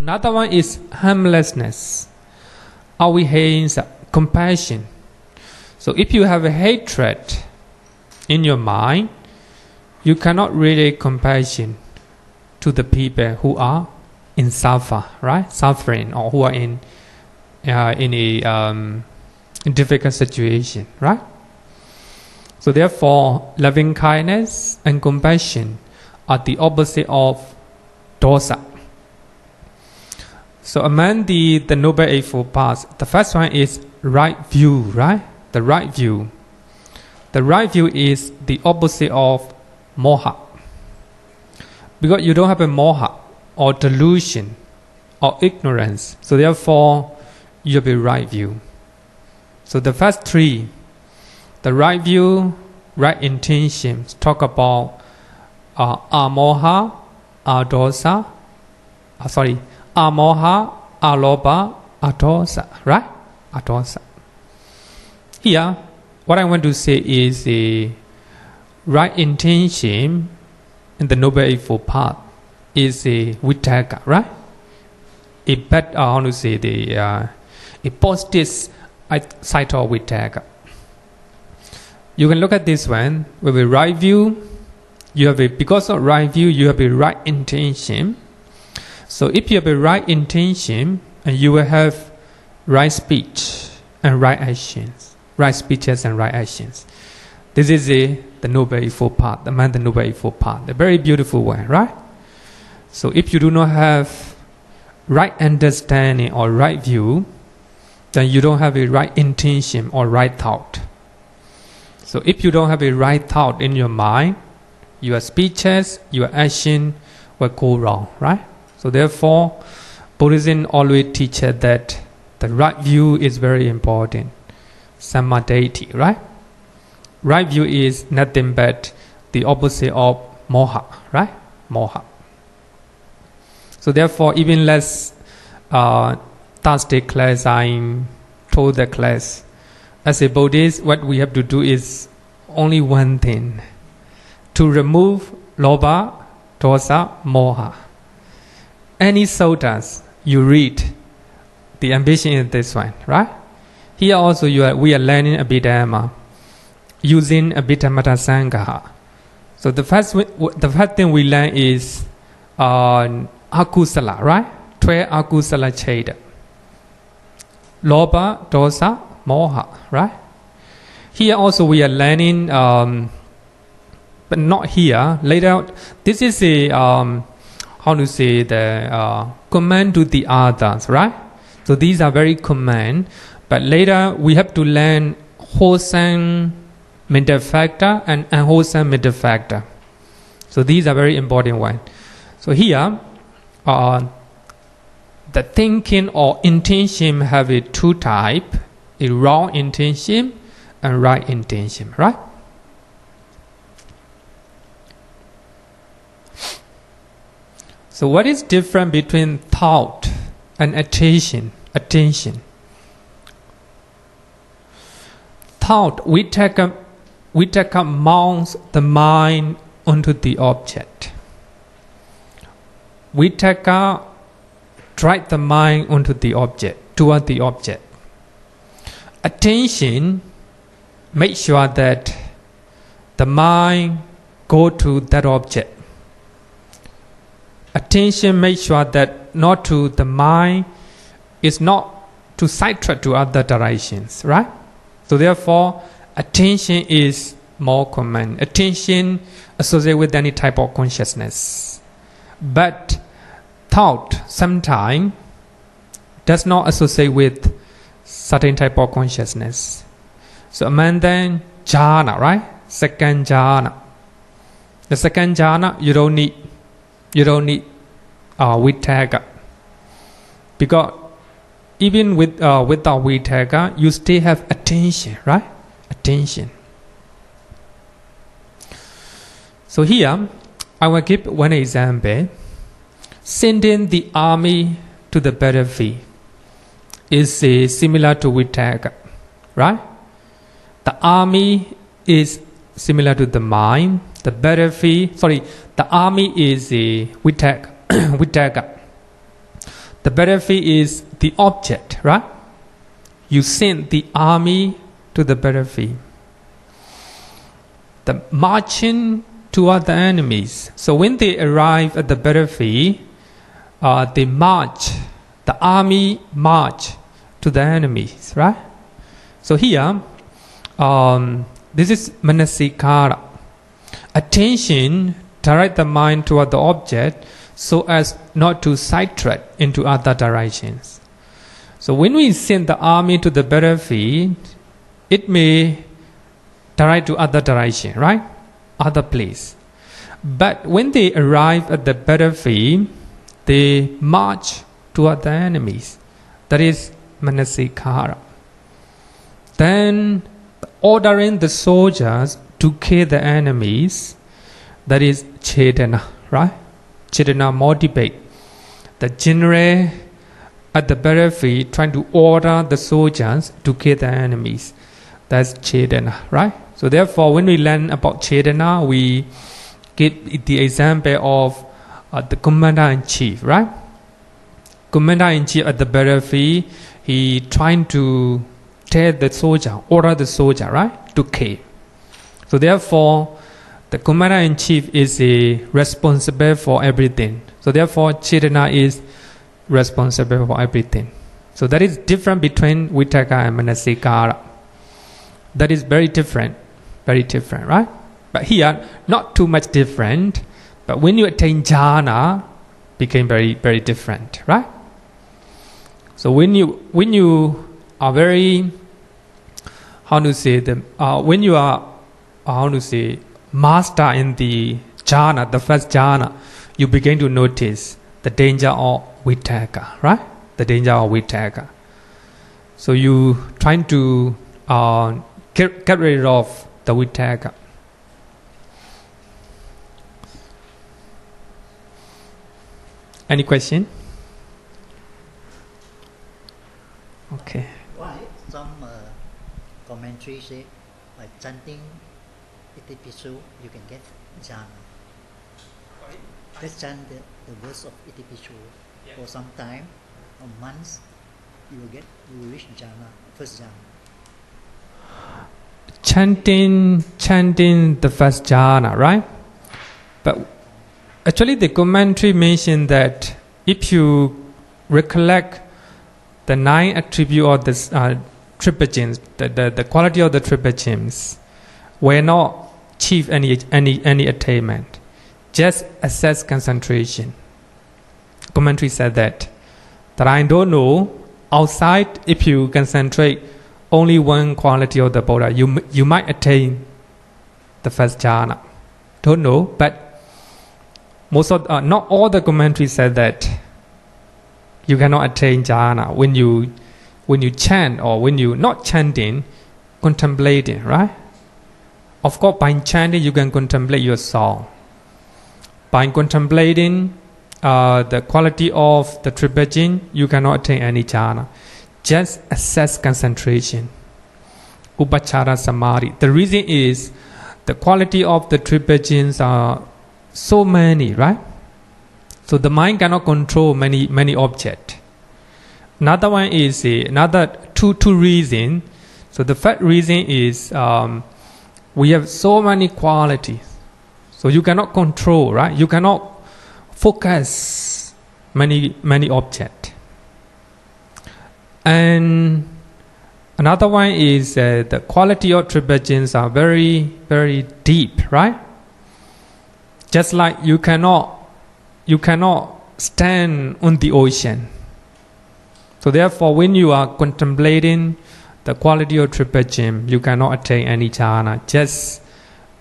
Another one is harmlessness. Avihayasa, compassion. So if you have a hatred in your mind, you cannot really compassion to the people who are in suffering, or who are in a difficult situation, right? So therefore, loving kindness and compassion are the opposite of dosa. So among the Noble Eightfold Paths, the first one is right view, right? The right view. The right view is the opposite of moha. Because you don't have a moha or delusion or ignorance. So therefore, you have a right view. So the first three, the right view, right intentions, talk about amoha, adosa, amoha, alobha, adosa, right? Adosa. Here, what I want to say is the right intention in the Noble Eightfold Path is a vitakka, right? A bad, a positive side of vitakka. You can look at this one with a right view. You have because of right view, you have a right intention. So if you have a right intention, and you will have right speech and right actions, right speeches and right actions. This is the Noble Eightfold Path, the man, the Noble Eightfold Path, a very beautiful one, right? So if you do not have right understanding or right view, then you don't have a right intention or right thought. So if you don't have a right thought in your mind, your speeches, your action will go wrong, right? So therefore, Buddhism always teaches that the right view is very important. Sammadati, right? Right view is nothing but the opposite of moha, right? Moha. So therefore, even less Thursday class, I told the class, as a Buddhist, what we have to do is only one thing: to remove lobha, dosa, moha. Any suttas you read, the ambition is this one, right? Here also we are learning Abhidhamma using Abhidhamma Sangha. So the first thing we learn is akusala, right? 12 akusala cheda. Lobha, dosa, moha, right? Here also we are learning, but not here. Later, this is a command to the others, right? So these are very command, but later we have to learn wholesome mental factor and unwholesome mental factor. So these are very important ones. So here, the thinking or intention have a two type: a wrong intention and right intention, right? So what is different between thought and attention? Thought, we take mounts the mind onto the object. We drive the mind onto the object, toward the object. Attention, make sure that the mind go to that object. Attention, make sure that not to the mind is not to sidetrack to other directions, right? So therefore, attention is more common. Attention associated with any type of consciousness. But thought sometimes does not associate with certain type of consciousness. So among them, jhana, right? Second jhana. The second jhana, you don't need vitakka, because even without vitakka, you still have attention, right? Attention. So here, I will give one example. Sending the army to the battlefield is similar to vitakka, right? The army is similar to the mind. The battlefield, the army is a vitakka. The battlefield is the object, right? You send the army to the battlefield. The marching toward the enemies. So when they arrive at the battlefield, they march. The army march to the enemies, right? So here, this is manasikara. Attention, direct the mind toward the object so as not to sidetrack into other directions. So when we send the army to the battlefield, it may direct to other direction, right? Other place. But when they arrive at the battlefield, they march toward the enemies. That is manasikara. Then ordering the soldiers to kill the enemies, that is cetana, right? Cetana motivate. The general at the battlefield trying to order the soldiers to kill the enemies. That's cetana, right? So therefore, when we learn about cetana, we get the example of the commander-in-chief, right? Commander-in-chief at the battlefield, he trying to tell the soldier, order the soldier, right, to kill. So therefore, the commander-in-chief is responsible for everything. So therefore, cetana is responsible for everything. So that is different between vitakka and manasikara. That is very different, right? But here, not too much different. But when you attain jhana, became very, very different, right? So when you are very, when you are, master in the jhana, the first jhana, you begin to notice the danger of vitakka, right? The danger of vitakka. So you trying to get rid of the vitakka. Any question? Okay. Why some commentaries say by chanting iti pisu you can get jhana? Let's chant the verse of iti pisu for some time, or months, you will reach jhana, first jhana. Chanting the first jhana, right? But actually the commentary mentioned that if you recollect the 9 attributes of the triple gems, the quality of the triple gems, will not achieve any attainment. Just assess concentration. Commentary said that I don't know, outside if you concentrate only one quality of the Buddha, you might attain the first jhana. Don't know, but not all the commentaries said that you cannot attain jhana when you chant, or when you not chanting, contemplating, right? Of course, by chanting you can contemplate your soul. By contemplating the quality of the triple gem, you cannot attain any jhana. Just assess concentration. Uddhacca samadhi. The reason is the quality of the triple gems are so many, right? So the mind cannot control many objects. Another one is another two reasons. So the first reason is we have so many qualities. So you cannot control, right? You cannot focus many objects. And another one is the quality of triple gems are very, very deep, right? Just like you cannot stand on the ocean. So therefore, when you are contemplating the quality of triple gem, you cannot attain any jhana. Just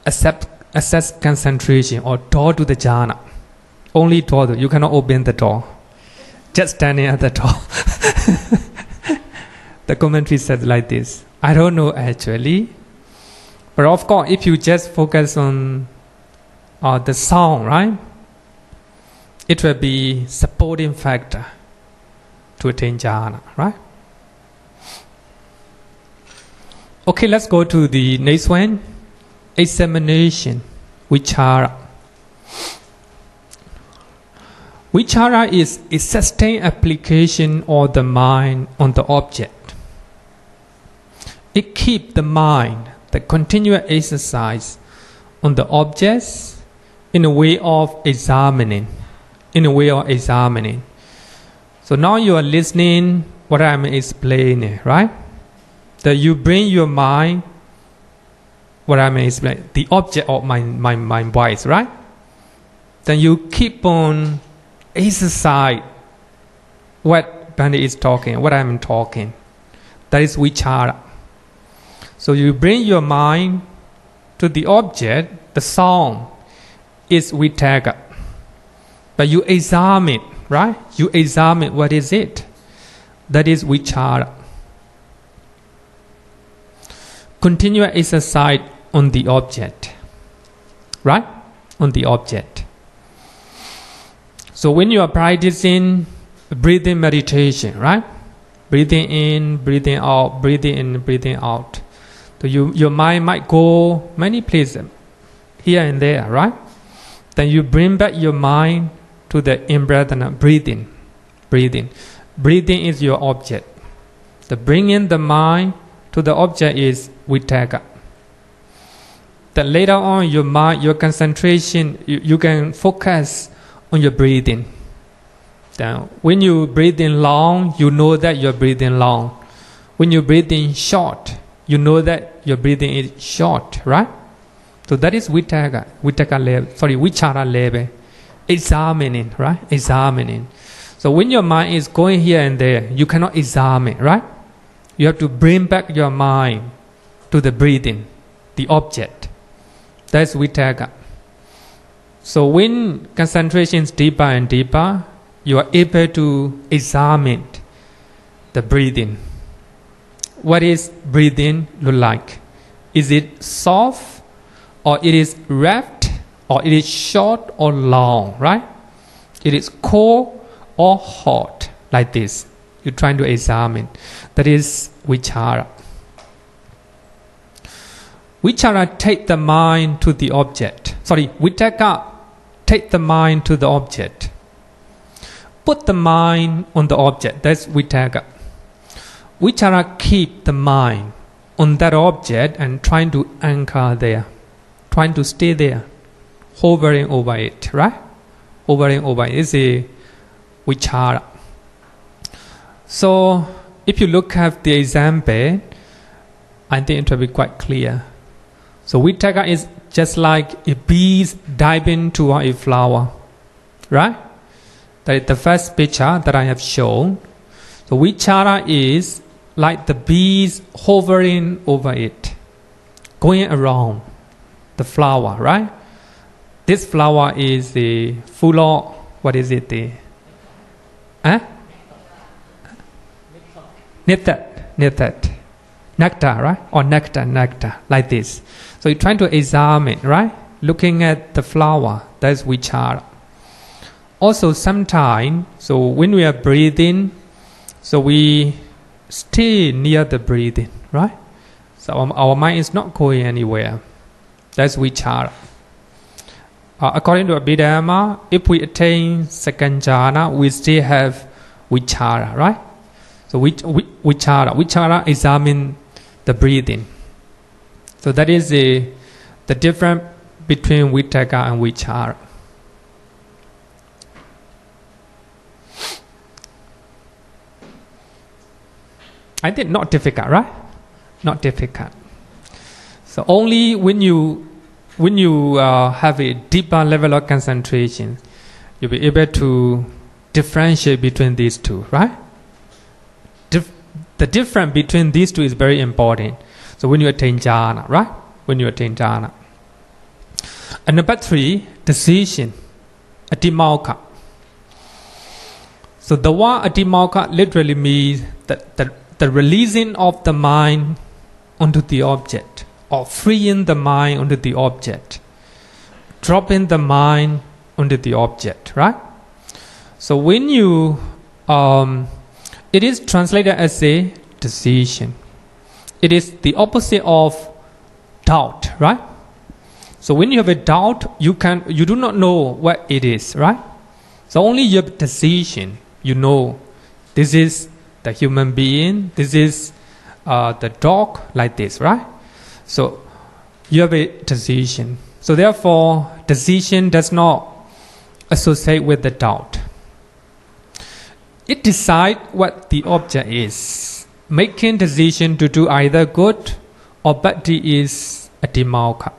assess concentration or door to the jhana. Only door. You cannot open the door. Just standing at the door. The commentary said like this. I don't know actually, but of course, if you just focus on the sound, right? It will be supporting factor to attain jhana, right? Okay, let's go to the next one. Examination, vicara. Vicāra is a sustained application of the mind on the object. It keeps the mind, the continuous exercise on the objects in a way of examining. So now you are listening what I am explaining, right? That you bring your mind, what I am explaining, the object of my voice, right? Then you keep on exercise what Bhante is talking, what I am talking. That is vicāra. So you bring your mind to the object, the song is vitakka. But you examine, right? You examine what is it. That is vicāra. Continuous exercise on the object, right? On the object. So when you are practicing breathing meditation, right? Breathing in, breathing out, breathing in, breathing out. So your mind might go many places, here and there, right? Then you bring back your mind to the in-breath and breathing. Breathing is your object. The bringing the mind to the object is vitakka. Then later on, your mind, your concentration, you can focus on your breathing. Then when you breathe in long, you know that you're breathing long. When you breathe in short, you know that your breathing is short, right? So that is vicāra level. Examining, right? Examining. So when your mind is going here and there, you cannot examine, right? You have to bring back your mind to the breathing, the object. That's vitakka. So when concentration is deeper and deeper, you are able to examine the breathing. What is breathing look like? Is it soft, or it is rapid, or it is short or long, right? It is cold or hot, like this. You're trying to examine. That is vicāra. Vicāra take the mind to the object. Vitakka take the mind to the object. Put the mind on the object. That's vitakka. Vicāra keep the mind on that object and trying to anchor there, trying to stay there, hovering over it, right? Hovering over it is a vicāra. So if you look at the example, I think it will be quite clear. So vitakka is just like a bee diving toward a flower, right? That is the first picture that I have shown. So vicāra is like the bees hovering over it, going around the flower, right? This flower is the full of, what is it? Nectar, right? Or nectar, like this. So you're trying to examine, right? Looking at the flower, that's vicāra. Also sometimes, so when we are breathing, so we stay near the breathing, right? So our mind is not going anywhere. That's vicāra. According to Abhidhamma, if we attain second jhana, we still have vicāra, right? So vicāra examine the breathing. So that is the difference between vitakka and vicāra. I think not difficult, right? Not difficult. So only when you have a deeper level of concentration, you'll be able to differentiate between these two, right? The difference between these two is very important. So when you attain jhana, right? When you attain jhana. And number 3, decision, adhimokkha. So the word adhimokkha literally means the releasing of the mind onto the object, or freeing the mind onto the object, dropping the mind onto the object, right? So when you, it is translated as a decision. It is the opposite of doubt, right? So when you have a doubt, you do not know what it is, right? So only your decision, you know, this is the human being, this is the dog, like this, right? So you have a decision. So therefore, decision does not associate with the doubt. It decides what the object is. Making decision to do either good or bad deed is adhimokkha.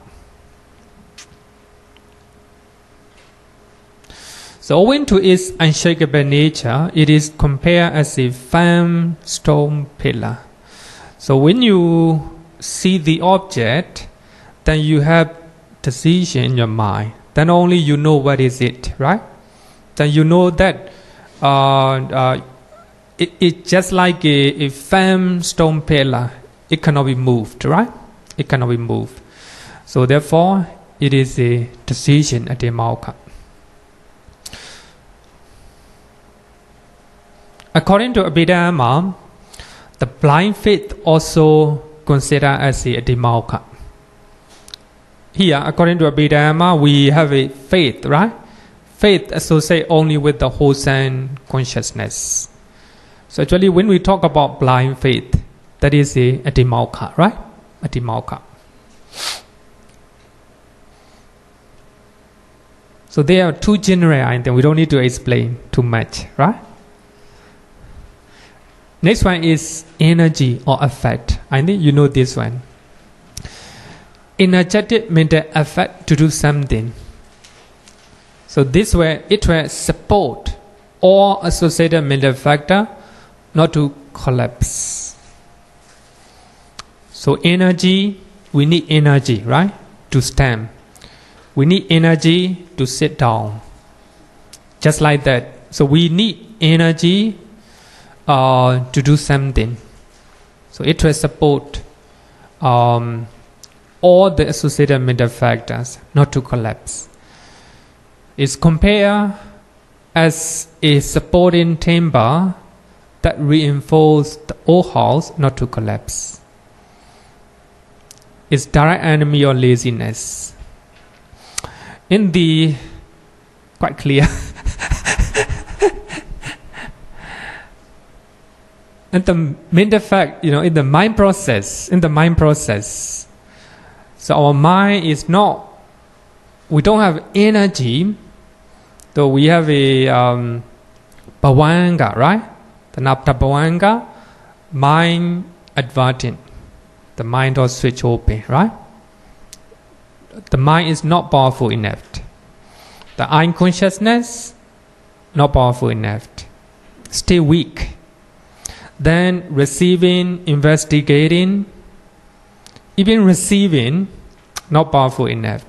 So owing to its unshakable nature, it is compared as a firm stone pillar. So when you see the object, then you have decision in your mind. Then only you know what is it, right? Then you know that it's just like a firm stone pillar. It cannot be moved, right? It cannot be moved. So therefore, it is a decision, adhimokkha. According to Abhidhamma, the blind faith also considered as a adhimokkha. Here, according to Abhidhamma, we have a faith, right? Faith associated only with the wholesome consciousness. So actually, when we talk about blind faith, that is a adhimokkha, right? Adhimokkha. So there are two general items. We don't need to explain too much, right? Next one is energy or effect. I think you know this one. Energetic mental effort to do something. So this way, it will support all associated mental factor not to collapse. So energy, we need energy, right? To stand. We need energy to sit down. Just like that. So we need energy to do something. So it will support all the associated mental factors not to collapse. It's compared as a supporting timber that reinforces the old house not to collapse. It's direct enemy of laziness. In the quite clear. And the mental fact, in the mind process, so our mind is not, we don't have energy, though we have a bhavanga, right? The napta bhavanga, mind adverting. The mind or switch open, right? The mind is not powerful enough. The unconsciousness, not powerful enough. Still weak. Then receiving, investigating, even receiving, not powerful enough.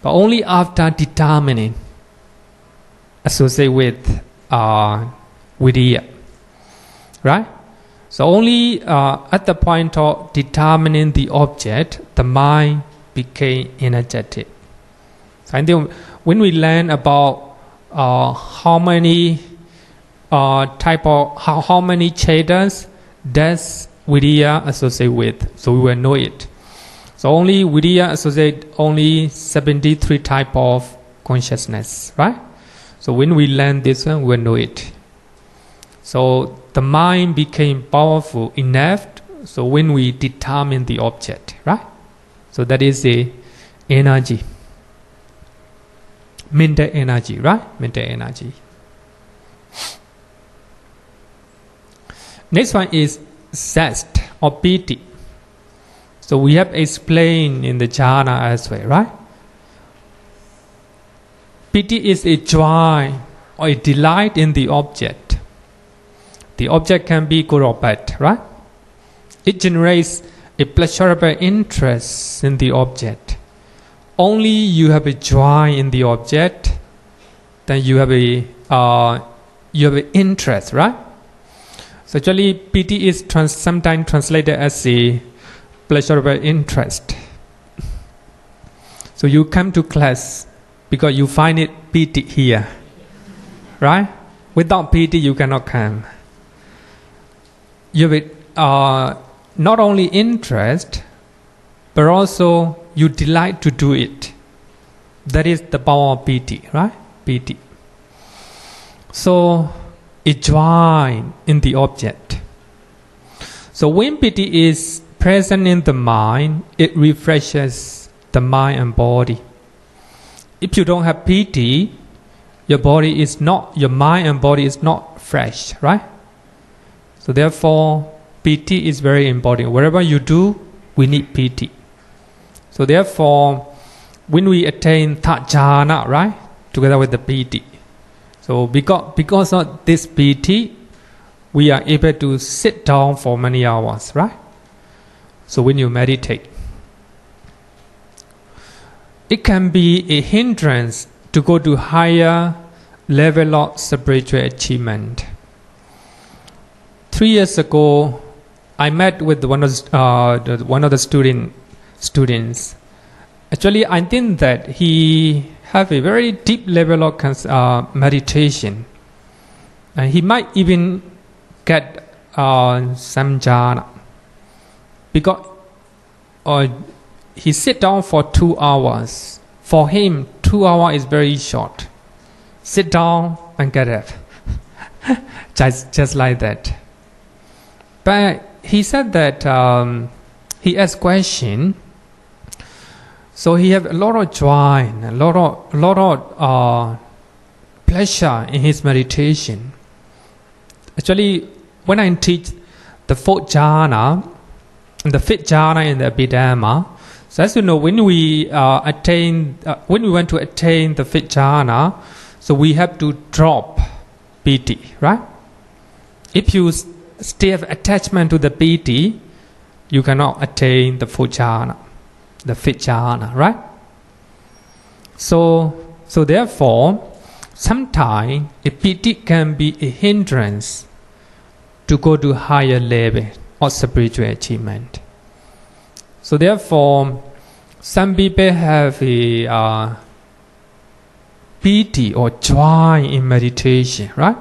But only after determining, associate with vīriya. Right? So only at the point of determining the object, the mind became energetic. So I think when we learn about how many how many chandas does vīriya associate with, so we will know it. So only vīriya associate only 73 type of consciousness, right? So when we learn this one, we will know it. So the mind became powerful enough. So when we determine the object, right? So that is the energy, mental energy, right? Mental energy. Next one is Zest or pīti. So we have explained in the jhana as well, right? Pīti is a joy or a delight in the object. The object can be good or bad, right? It generates a pleasurable interest in the object. Only you have a joy in the object, then you have an interest, right? So actually, pīti is sometimes translated as a pleasurable interest. So you come to class because you find it pīti here, right? Without pīti, you cannot come. You have not only interest, but also you delight to do it. That is the power of pīti, right? Pīti. So it joins in the object. So when pīti is present in the mind, it refreshes the mind and body. If you don't have pīti, your mind and body is not fresh, right? So therefore, pīti is very important. Wherever you do, we need pīti. So therefore, when we attain third jhana, right, together with the pīti, so because of this pīti, we are able to sit down for many hours, right? So when you meditate, it can be a hindrance to go to higher level of spiritual achievement. 3 years ago, I met with one of the students. Actually, I think that he have a very deep level of meditation, and he might even get some jhana, because he sit down for 2 hours. For him, 2 hours is very short. Sit down and get up, just like that. But he said that he asked question. So he have a lot of joy, a lot of pleasure in his meditation. Actually, when I teach the 4th jhana and the 5th jhana in the Abhidhamma, so as you know, when we want to attain the 5th jhana, so we have to drop pīti, right? If you still have attachment to the pīti, you cannot attain the 4th jhana, the 5th jhana, right? So therefore, sometimes a pīti can be a hindrance to go to higher level of spiritual achievement. So therefore, some people have a pīti or joy in meditation, right?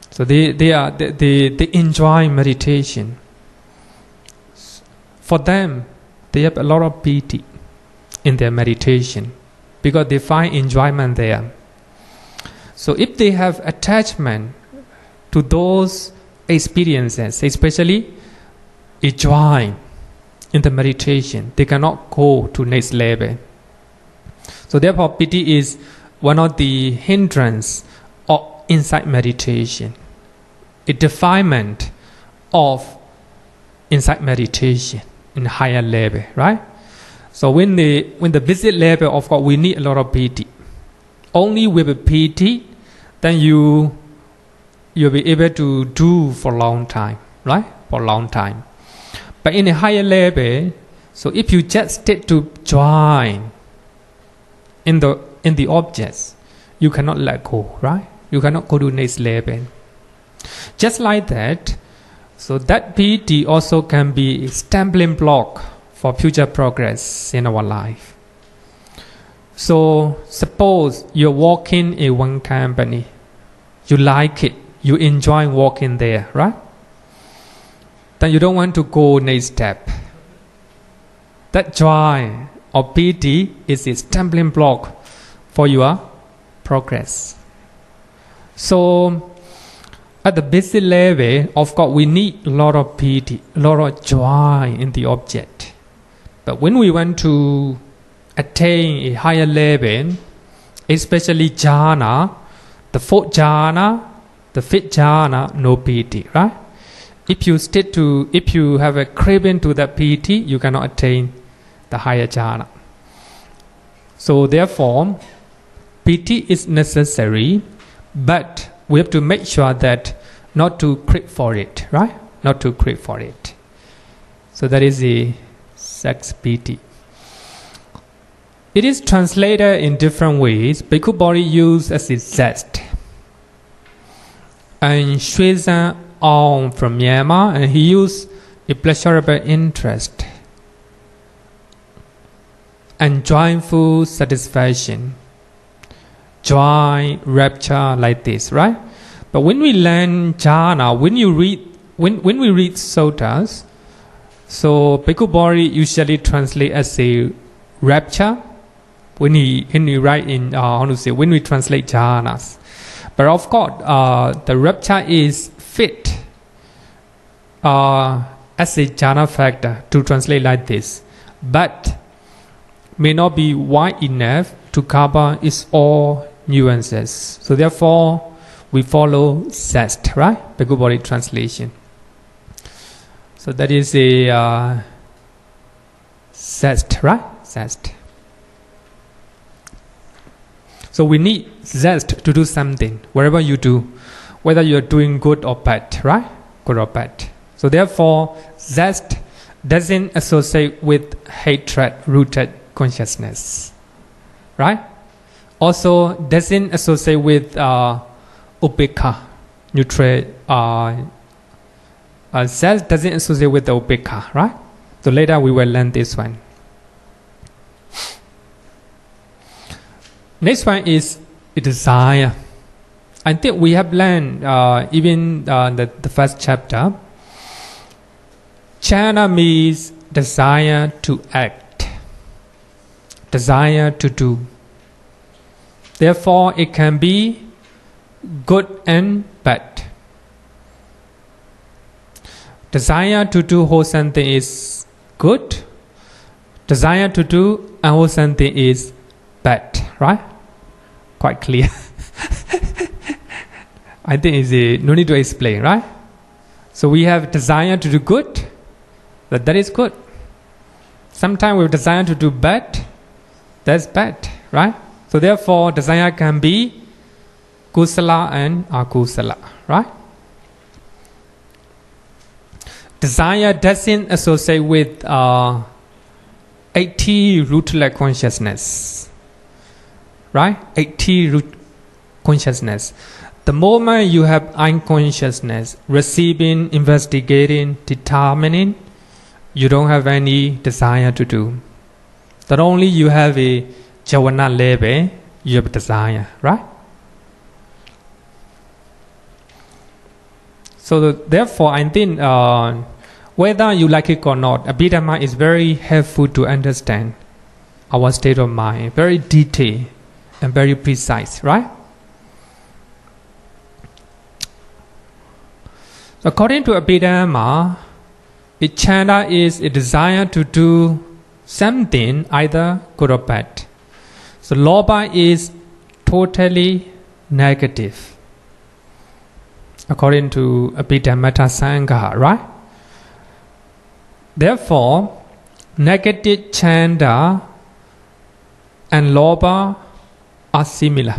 So they enjoy meditation. For them, they have a lot of pīti in their meditation because they find enjoyment there. So if they have attachment to those experiences, especially a joy in the meditation, they cannot go to next level. So therefore, pīti is one of the hindrance of insight meditation, a defilement of insight meditation in higher level, right? So when the basic level, of course, we need a lot of pīti. Only with a pīti, then you'll be able to do for a long time, right? For a long time. But in a higher level, so if you just stick to join in the objects, you cannot let go, right? You cannot go to next level. Just like that, so that pīti also can be a stumbling block for future progress in our life. So suppose you're working in one company, you like it, you enjoy working there, right? Then you don't want to go next step. That joy of pīti is a stumbling block for your progress. So at the basic level, of course, we need a lot of pīti, a lot of joy in the object. But when we want to attain a higher level, especially jhana, the 4th jhana, the 5th jhana, no pīti, right? If you have a craving to that pīti, you cannot attain the higher jhana. So therefore, pīti is necessary, but we have to make sure that not to crave for it, right? Not to crave for it. So that is the sex pīti. It is translated in different ways. Bhikkhu Bodhi used as a zest. And Shwezan Aung from Myanmar, and he used a pleasurable interest and joyful satisfaction, joy, rapture, like this, right? But when we learn jhana, when we read suttas, so Bhikkhu Bodhi usually translate as a rapture when we write in when we translate jhanas. But of course, the rapture is fit as a jhana factor to translate like this, but may not be wide enough to cover its all nuances. So therefore, we follow Zest, right? Bhikkhu Body translation. So that is a Zest, right? Zest. So we need Zest to do something, wherever you do, whether you are doing good or bad, right? Good or bad. So therefore, Zest doesn't associate with hatred-rooted consciousness, right? Also doesn't associate with uddhacca, neutral. Zest doesn't associate with the uddhacca, right? So later we will learn this one. Next one is desire. I think we have learned even the first chapter. Chanda means desire to act, desire to do. Therefore, it can be good and bad. Desire to do wholesome thing is good. Desire to do unwholesome thing is bad, right? Quite clear. I think it's no need to explain, right? So we have desire to do good, that is good. Sometimes we have desire to do bad, that's bad, right? So therefore, desire can be kusala and akusala, right? Desire doesn't associate with 80 rootless consciousness, right? 80 root consciousness. The moment you have unconsciousness, receiving, investigating, determining, you don't have any desire to do. Not only you have a jhana level, you have desire, right? So therefore, I think whether you like it or not, Abhidhamma is very helpful to understand our state of mind, very detailed and very precise, right? According to Abhidhamma, a chanda is a desire to do something either good or bad. So lobha is totally negative, according to Abhidhamma Sangha, right? Therefore, negative chanda and lobha are similar.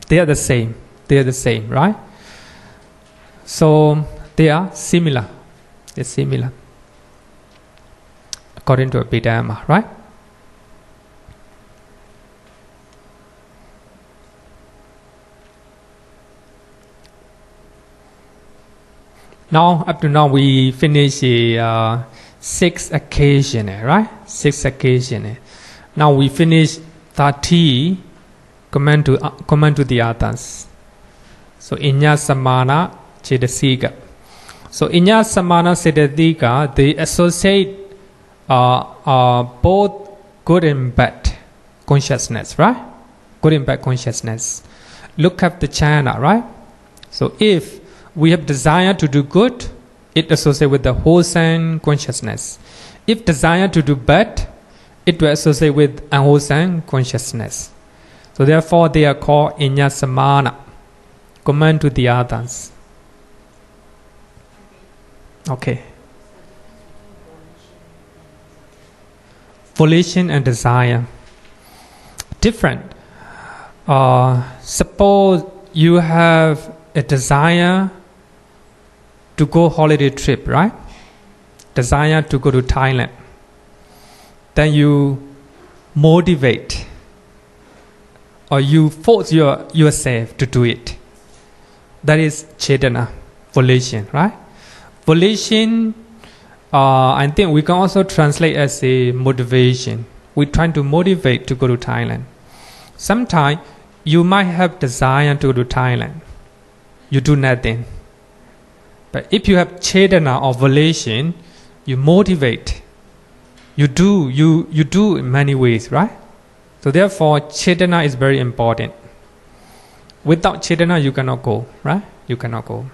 They are the same. They are the same, right? So they are similar. They're similar, according to Abhidhamma, right? Now, up to now, we finish 6 occasions, right? 6 occasions. Now we finish 30. Comment to the others. So inya samana Cetasiaka. So inya samana Cetasiaka, they associate both good and bad consciousness, right? Good and bad consciousness. Look at the chanda, right? So if we have desire to do good, it associates with the wholesome consciousness. If desire to do bad, it will associate with unwholesome consciousness. So therefore, they are called inya samana. Comment to the others. Okay. Volition and desire. Different. Suppose you have a desire to go holiday trip, right? Desire to go to Thailand. Then you motivate or you force yourself to do it. That is cetana, volition, right? Volition, I think we can also translate as a motivation. We're trying to motivate to go to Thailand. Sometimes you might have desire to go to Thailand. You do nothing. But if you have cetana or volition, you motivate. You do in many ways, right? So therefore, cetana is very important. Without cetana, you cannot go, right? You cannot go.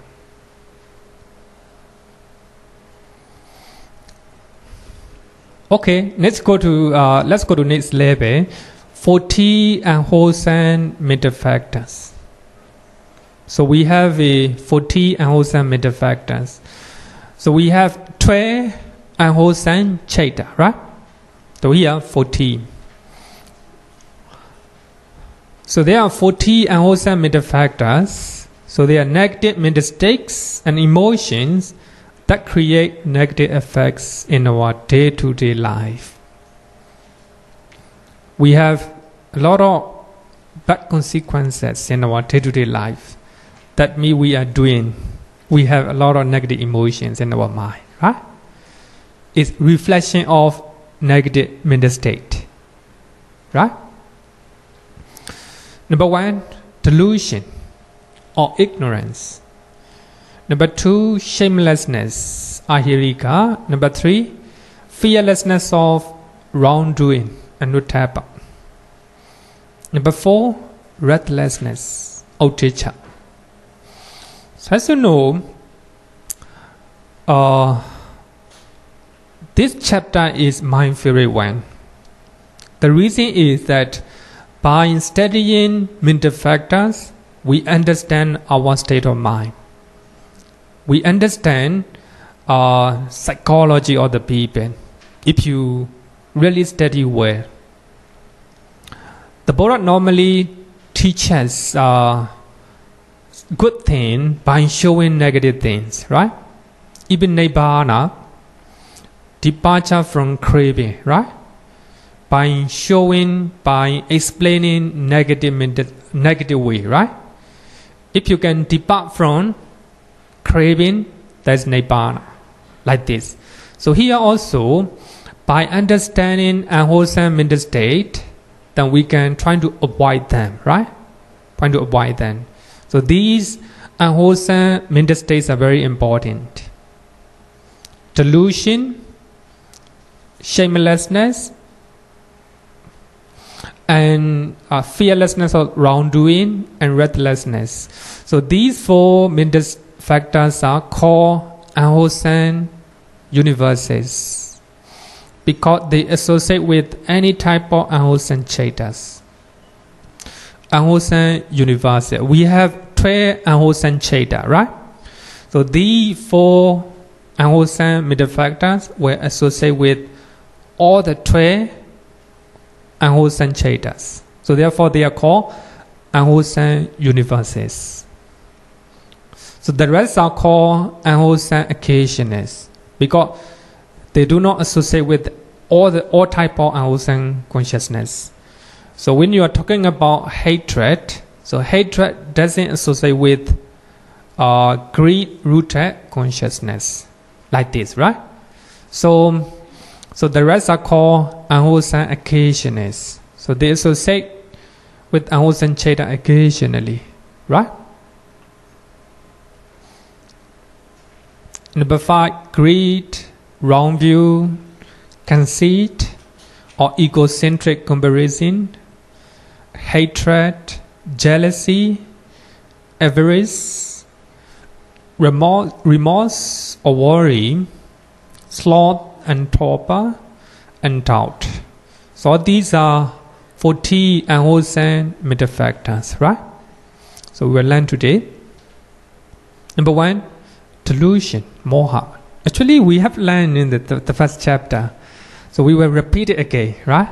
Okay, let's go to next level. 40 unwholesome mental factors. So we have 40 unwholesome mental factors. So we have 12 unwholesome chanda, right? So here 40. So there are 40 unwholesome mental factors. So they are negative mental states and emotions that create negative effects in our day-to-day life. We have a lot of bad consequences in our day-to-day life. That means we have a lot of negative emotions in our mind, right? It's reflection of negative mental state, right? Number 1, delusion or ignorance. Number 2, shamelessness, ahirika. Number 3, fearlessness of wrong-doing, anottappa. Number 4, restlessness, uddhacca. So as you know, this chapter is my favorite one. The reason is that by studying mental factors, we understand our state of mind. We understand psychology of the people. If you really study well, the Buddha normally teaches good things by showing negative things, right? Even Nibbāna, departure from craving, right? By explaining negative way, right? If you can depart from craving, that's Nibbāna, like this. So here also, by understanding unwholesome mental state, then we can try to avoid them, right? Trying to avoid them. So these unwholesome mental states are very important. Delusion, shamelessness, and fearlessness of wrong-doing, and restlessness. So these 4 mental factors are called unwholesome universes because they associate with any type of unwholesome chandas. Unwholesome universes. We have 12 unwholesome chanda, right? So these 4 unwholesome mental factors will associate with all the 12 unwholesome chandas. So therefore they are called unwholesome universes. So the rest are called unwholesome occasions because they do not associate with all type of unwholesome consciousness. So when you are talking about hatred, so hatred doesn't associate with greed-rooted consciousness, like this, right? So the rest are called unwholesome occasions. So they associate with unwholesome chanda occasionally, right? Number 5, greed, wrong view, conceit, or egocentric comparison, hatred, jealousy, avarice, remorse or worry, sloth, anottappa, and doubt. So these are 40 unwholesome mental factors, right? So we will learn today. Number 1, delusion, moha. Actually, we have learned in the first chapter. So we will repeat it again, right?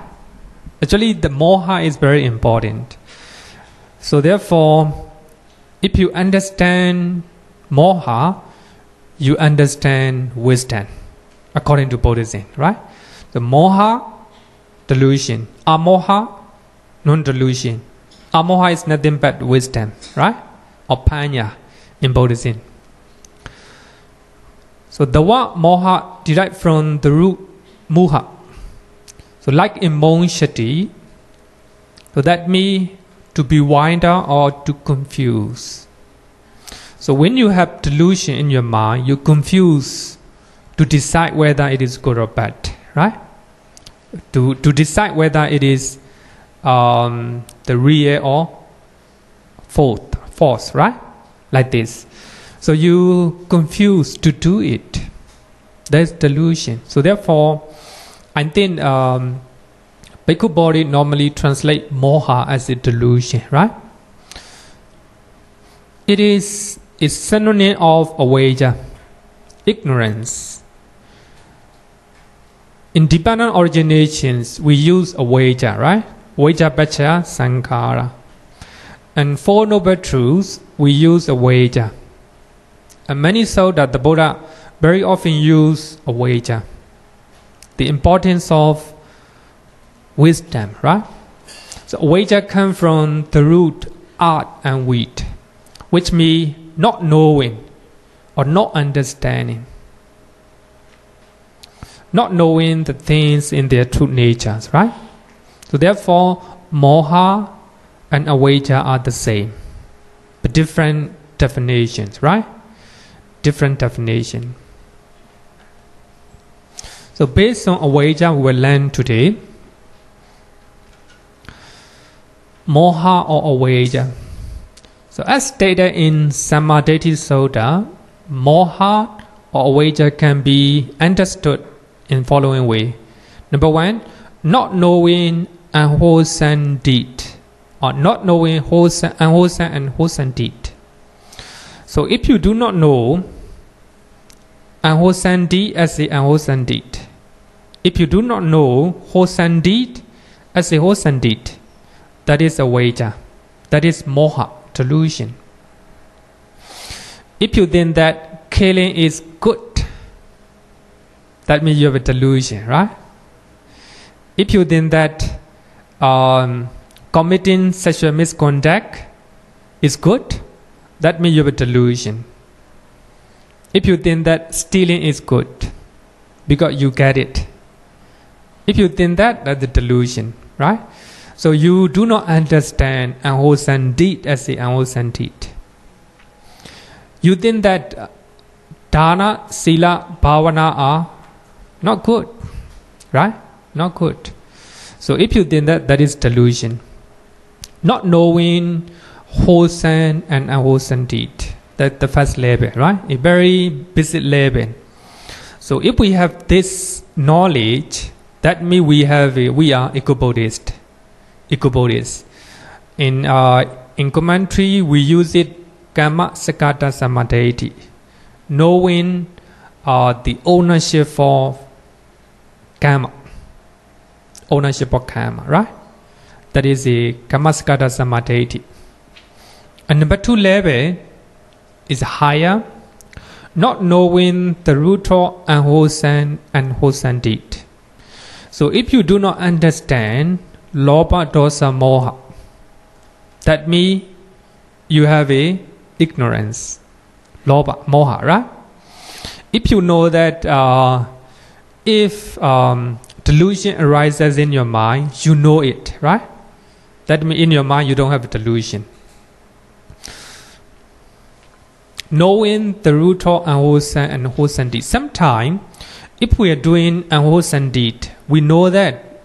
Actually, the moha is very important. So therefore, if you understand moha, you understand wisdom, according to Buddhism, right? The moha, delusion. Amoha, non-delusion. Amoha is nothing but wisdom, right? Or panya in Buddhism. So the word moha derived from the root moha. So like in monshati, so that means to bewilder or to confuse. So when you have delusion in your mind, you confuse to decide whether it is good or bad, right? To decide whether it is the real or false. force, right? Like this. So you confuse to do it. That's delusion. So therefore, I think Bhikkhu body normally translate moha as a delusion, right? It is synonym of avijja, ignorance. In dependent originations, we use avijja, right? Avijja paccaya sankhara. And Four Noble Truths, we use avijja. And many so that the Buddha very often use avijja. The importance of wisdom, right? So avijja comes from the root art and wheat, which means not knowing or not understanding. Not knowing the things in their true natures, right? So therefore, moha and avijja are the same, but different definitions, right? Different definition. So based on avijja, we will learn today moha or avijja. So as stated in Sammaditthi Sutta, moha or avijja can be understood in following way. Number one, not knowing unwholesome deed, or not knowing unwholesome and wholesome deed. So if you do not know unwholesome deed as the unwholesome deed, if you do not know wholesome deed as a wholesome deed, that is avijja, that is moha, delusion. If you think that killing is good, that means you have a delusion, right? If you think that committing sexual misconduct is good, that means you have a delusion. If you think that stealing is good, because you get it. If you think that, that's a delusion, right? So you do not understand unwholesome deed as the unwholesome deed. You think that dana, sila, bhavana are not good, right? Not good. So if you think that, that is delusion. Not knowing wholesome and unwholesome deed. That's the first level, right? A very basic level. So if we have this knowledge, that means we are eco-Buddhist. Eco-Buddhist. In commentary, we use it Kamma Sakata Samadhi, knowing the ownership for karma. Ownership of karma, right? That is the Kamma Sakata Samadhi. And number two level is higher, not knowing the root of unwholesome and wholesome deed. So if you do not understand lobha, dosa, moha, that means you have a ignorance. Lobha, moha, right? If you know that if delusion arises in your mind, you know it, right? That means in your mind you don't have a delusion. Knowing the root of unwholesome and wholesome deed. Sometimes, if we are doing unwholesome deed, we know that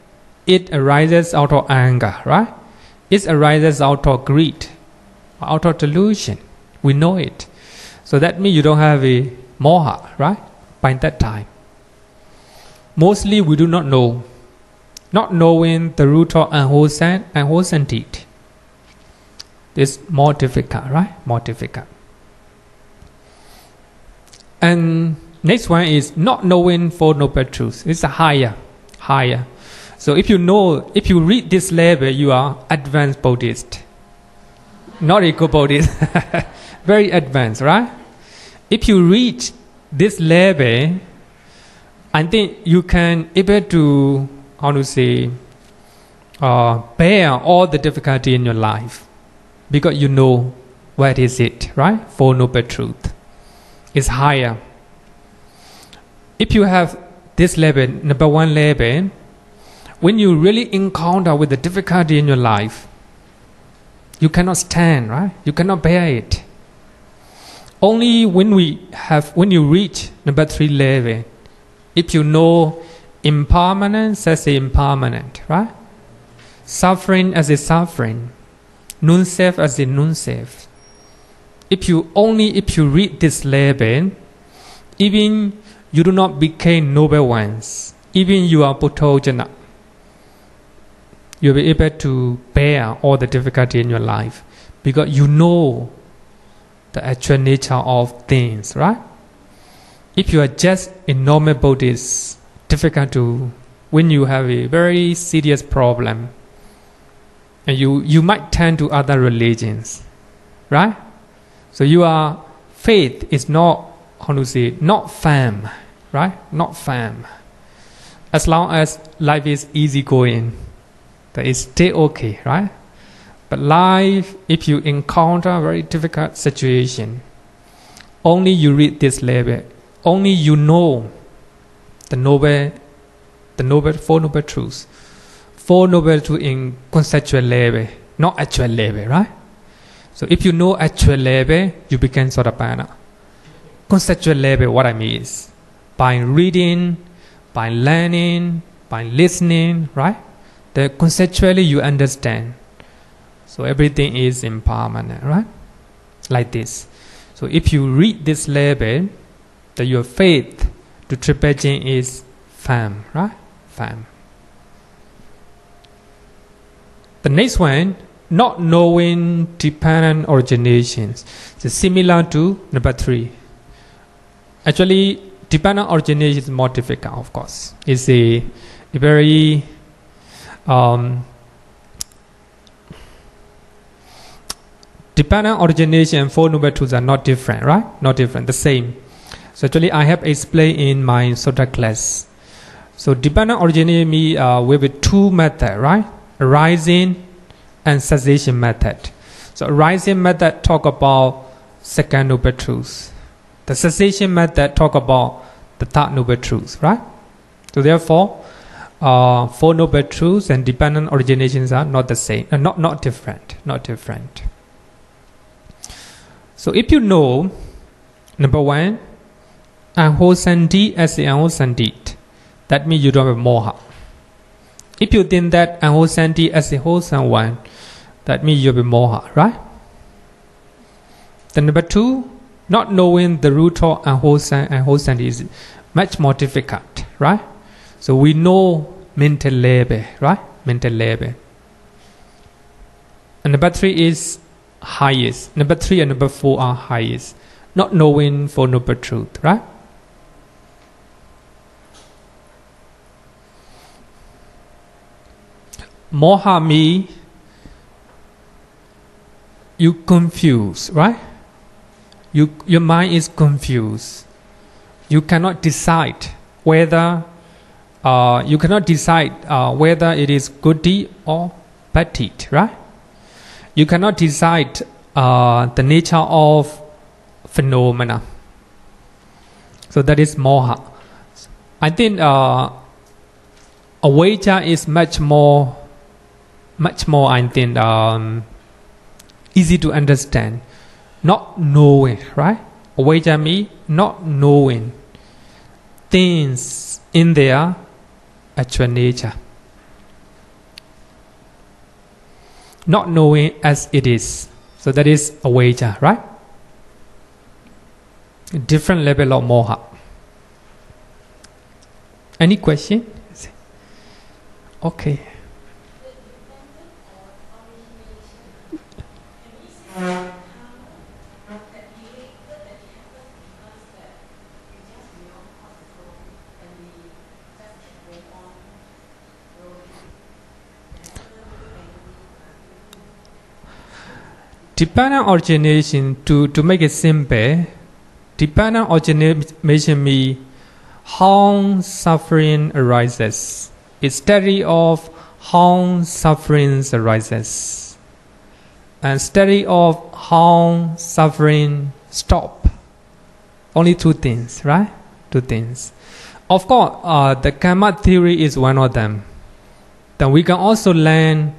it arises out of anger, right? It arises out of greed, out of delusion. We know it. So that means you don't have a moha, right? By that time. Mostly we do not know. Not knowing the root of unwholesome and wholesome deed. It's more difficult, right? More difficult. And next one is not knowing Four Noble Truths. It's a higher. So if you read this level, you are advanced Buddhist. Not eco-Buddhist. Very advanced, right? If you reach this level, I think you can able to, bear all the difficulty in your life. Because you know what is it, right? Four Noble Truths. Is higher. If you have this level, number one level, when you really encounter with the difficulty in your life, you cannot stand, right? You cannot bear it. Only when you reach number three level, if you know impermanence as a impermanent, right? Suffering as a suffering, non-self as a non-self. if you read this label, even you do not become noble ones, even you are puthojana, you'll be able to bear all the difficulty in your life because you know the actual nature of things, right? If you are just a normal Buddhist, difficult to, when you have a very serious problem, and you might turn to other religions, right? So your faith is not, not firm, right? Not firm. As long as life is easygoing, that is still okay, right? But life, if you encounter a very difficult situation, only you read this label, only you know the Four Noble Truths. Four Noble Truths in conceptual level, not actual level, right? So if you know actual level, you become Sotapanna. Conceptual level, what I mean is, by reading, by learning, by listening, right? That conceptually you understand. So everything is impermanent, right? Like this. So if you read this label, that your faith to Triple Chain is firm, right? Firm. The next one, not knowing dependent originations. So similar to number 3. Actually, dependent origination is more difficult, of course. It's a very dependent origination and Four Noble Truths are not different, right? Not different, the same. So actually, I have explained in my Sutta class. So dependent origination means we have 2 methods, right? Arising and cessation method. So arising method talk about Second Noble Truth. The cessation method talk about the Third Noble Truth, right? So therefore, Four Noble Truths and dependent originations are not the same, not different, not different. So if you know, number 1, unwholesome deed as the unwholesome deed, that means you don't have moha. If you think that unwholesome deed as the wholesome one, that means you have moha, right? Then number 2, not knowing the root of unwholesome is much more difficult, right? So we know mental labor, right? Mental labor. And number 3 is highest. Number 3 and number 4 are highest. Not knowing Four Noble Truth, right? Moha means you confuse, right? Your mind is confused. You cannot decide whether whether it is good deed or bad deed, right? You cannot decide the nature of phenomena. So that is moha. I think avijja is much more. I think easy to understand. Not knowing, right? Avijja means not knowing things in their actual nature. Not knowing as it is. So that is avijja, right? Different level of moha. Any question? Okay. Dependent origination, to make it simple, dependent origination means how suffering arises. It's study of how suffering arises. And study of how suffering stop. Only 2 things, right? 2 things. Of course, the karma theory is one of them. Then we can also learn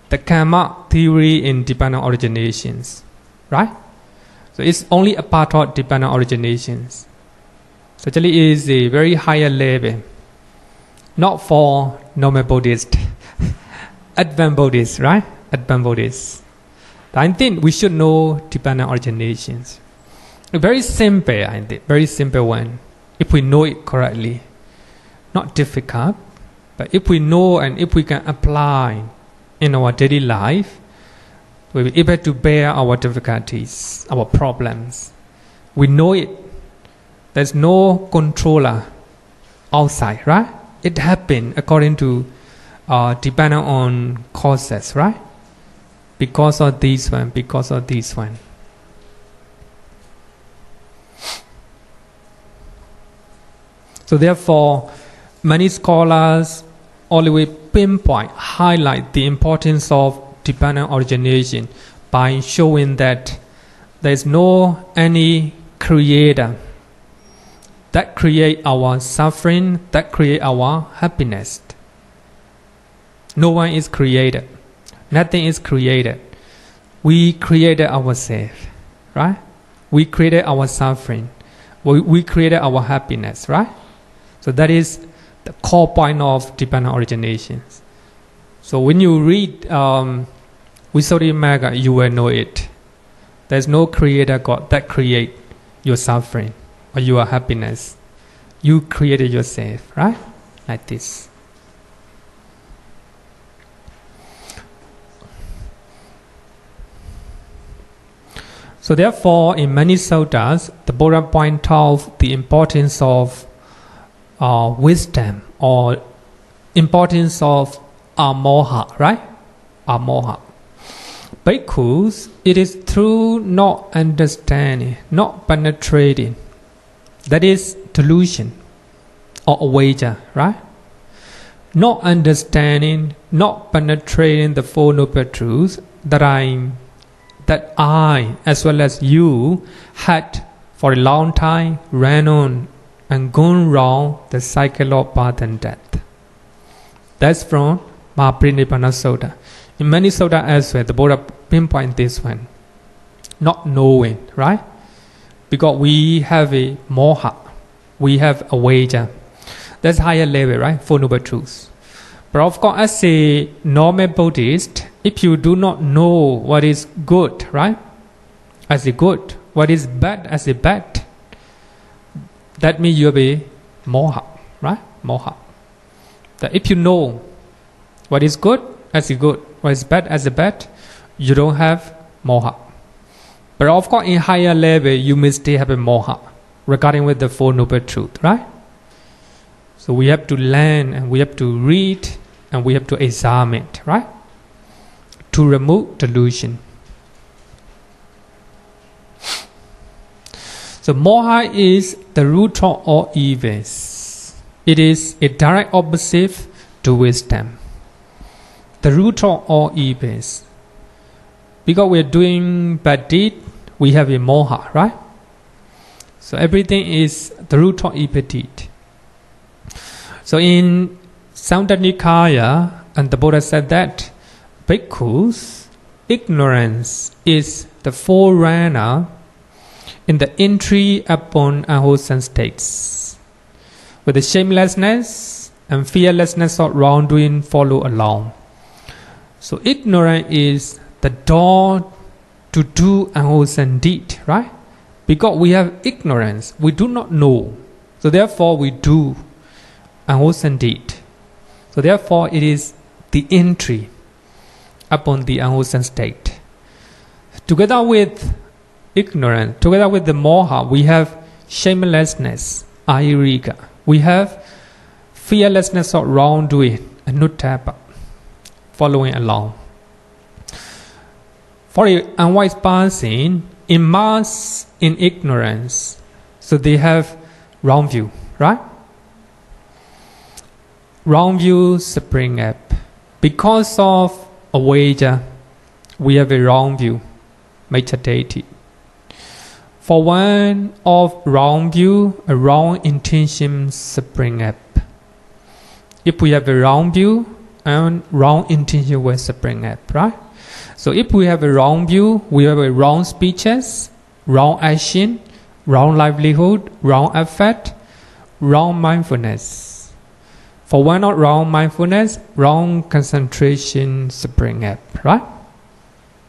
the karma theory in dependent originations, right? So it's only a part of dependent originations. So actually it is a very higher level, not for normal Buddhist, advanced Buddhist, right? Advanced Buddhist. I think we should know Nibbāna originations. Very simple, I think, very simple one. If we know it correctly, not difficult, but if we know and if we can apply in our daily life, we'll be able to bear our difficulties, our problems. We know it. There's no controller outside, right? It happened according to depending on causes, right? Because of this one, because of this one. So therefore, many scholars always pinpoint, highlight the importance of Nibbāna origination by showing that there is no any creator that create our suffering, that create our happiness. No one is created. Nothing is created. We created ourselves, right? We created our suffering. We created our happiness, right? So that is the core point of Nibbāna originations. So when you read Visuddhimagga, you will know it. There's no creator God that create your suffering or your happiness. You created yourself, right? Like this. So therefore, in many suttas, the Buddha point out the importance of wisdom or importance of moha, right? Moha. Bhikkhus, it is through not understanding, not penetrating, that is delusion or avijja, right? Not understanding, not penetrating the Four Noble Truths that I, as well as you, had for a long time ran on and gone round the cycle of birth and death. That's from Mahaparinibbāna Sutta. In many sutta as well, the Buddha pinpoint this one. Not knowing, right? Because we have a moha, we have a avijja. That's higher level, right? Four Noble Truths. But of course, as a normal Buddhist, if you do not know what is good, right? As a good, what is bad as a bad, that means you'll be moha, right? Moha. That if you know what is good as a good, what is bad as a bad, you don't have moha. But of course, in higher level, you may still have a moha regarding with the Four Noble Truths, right? So we have to learn and we have to read and we have to examine it, right? To remove delusion. So moha is the root of all evils. It is a direct opposite to wisdom. The root of all evils. Because we are doing bad deed, we have a moha, right? So everything is the root of evil deed. So in Samyutta Nikaya, and the Buddha said that bhikkhus, ignorance is the forerunner in the entry upon unwholesome states. With the shamelessness and fearlessness of wrongdoing follow along. So ignorance is the door to do unwholesome deed, right? Because we have ignorance, we do not know. So therefore we do unwholesome deed. So therefore it is the entry upon the unwholesome state. Together with ignorance, together with the moha, we have shamelessness, ahirika. We have fearlessness of wrongdoing, anottappa, following along. For an unwise person, immersed in ignorance, so they have wrong view, right? Wrong view spring up. Because of avijja, we have a wrong view, meditated. For one of wrong view, a wrong intention spring up. If we have a wrong view, and wrong intention will spring up, right? So if we have a wrong view, we have a wrong speeches, wrong action, wrong livelihood, wrong effort, wrong mindfulness. For one of wrong mindfulness, wrong concentration spring up, right?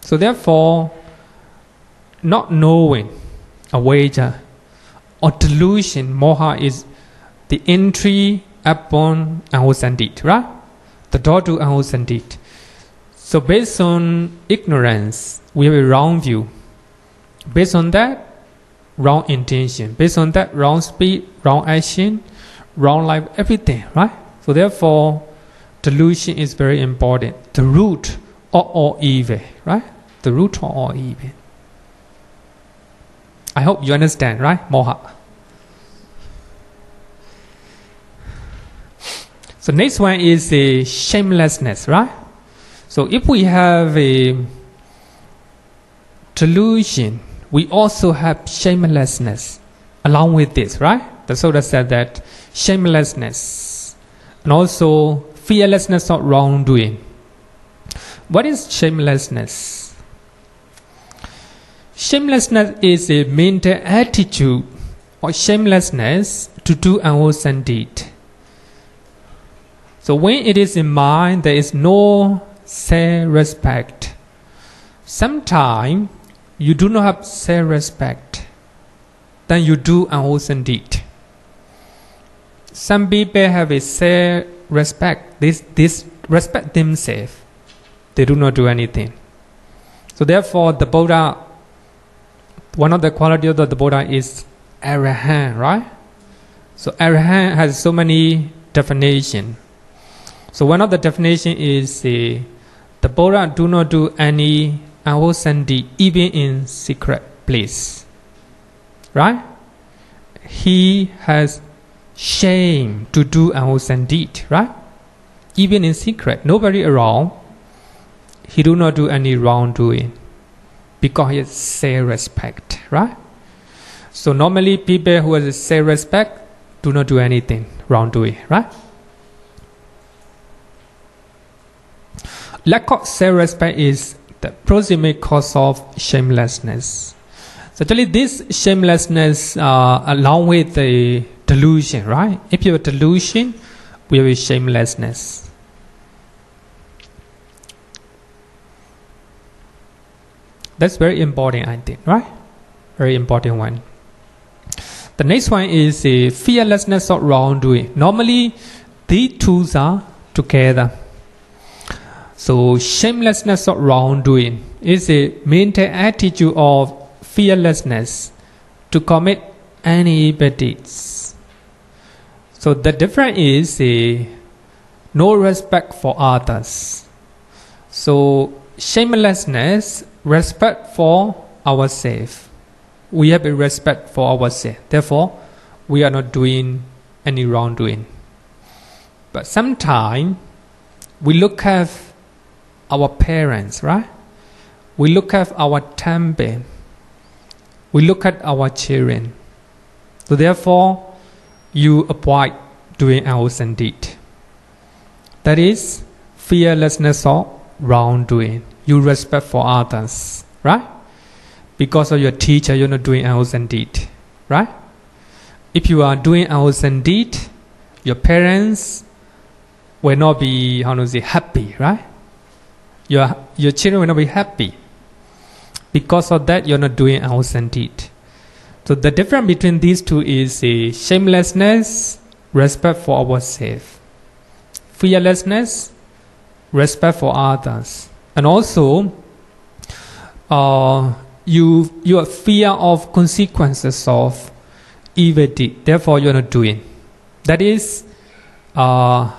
So therefore, not knowing, avijja, or delusion, moha, is the entry upon unwholesome deed, right? The door to unwholesome deed. So based on ignorance, we have a wrong view. Based on that, wrong intention. Based on that, wrong speed, wrong action, wrong life, everything, right? So therefore, delusion is very important. The root of all evil, right? The root of all evil. I hope you understand, right? Moha. So next one is a shamelessness, right? So if we have a delusion, we also have shamelessness along with this, right? The Sutta said that shamelessness and also fearlessness of wrongdoing. What is shamelessness? Shamelessness is a mental attitude or shamelessness to do unwholesome deed. So when it is in mind, there is no self-respect. Sometimes you do not have self-respect, then you do unwholesome deed. Some people have a self-respect. This respect themselves. They do not do anything. So therefore, the Buddha, one of the qualities of the Buddha is arahant, right? So arahant has so many definitions. So one of the definitions is the Buddha do not do any unwholesome deed even in secret place, right? He has shame to do unwholesome deed, right? Even in secret, nobody around, he do not do any wrongdoing because he has self-respect, right? So normally people who have self-respect do not do anything wrongdoing, right? Lack of self-respect is the proximate cause of shamelessness. So actually this shamelessness along with the delusion, right? If you have delusion, we have a shamelessness. That's very important, I think, right? Very important one. The next one is the fearlessness of wrongdoing. Normally, these two are together. So shamelessness of wrongdoing is a mental attitude of fearlessness to commit any bad deeds. So the difference is no respect for others. So shamelessness, respect for ourselves. We have a respect for ourselves. Therefore, we are not doing any wrongdoing. But sometimes we look at our parents, right? We look at our temple. We look at our children. So therefore, you avoid doing unwholesome deed. That is fearlessness of wrongdoing. You respect for others, right? Because of your teacher, you're not doing unwholesome deed, right? If you are doing unwholesome deed, your parents will not be, happy, right? Your children will not be happy. Because of that, you're not doing unwholesome deed. So the difference between these two is a shamelessness, respect for ourselves. Fearlessness, respect for others. And also, your fear of consequences of evil deed. Therefore, you're not doing. That is uddhacca.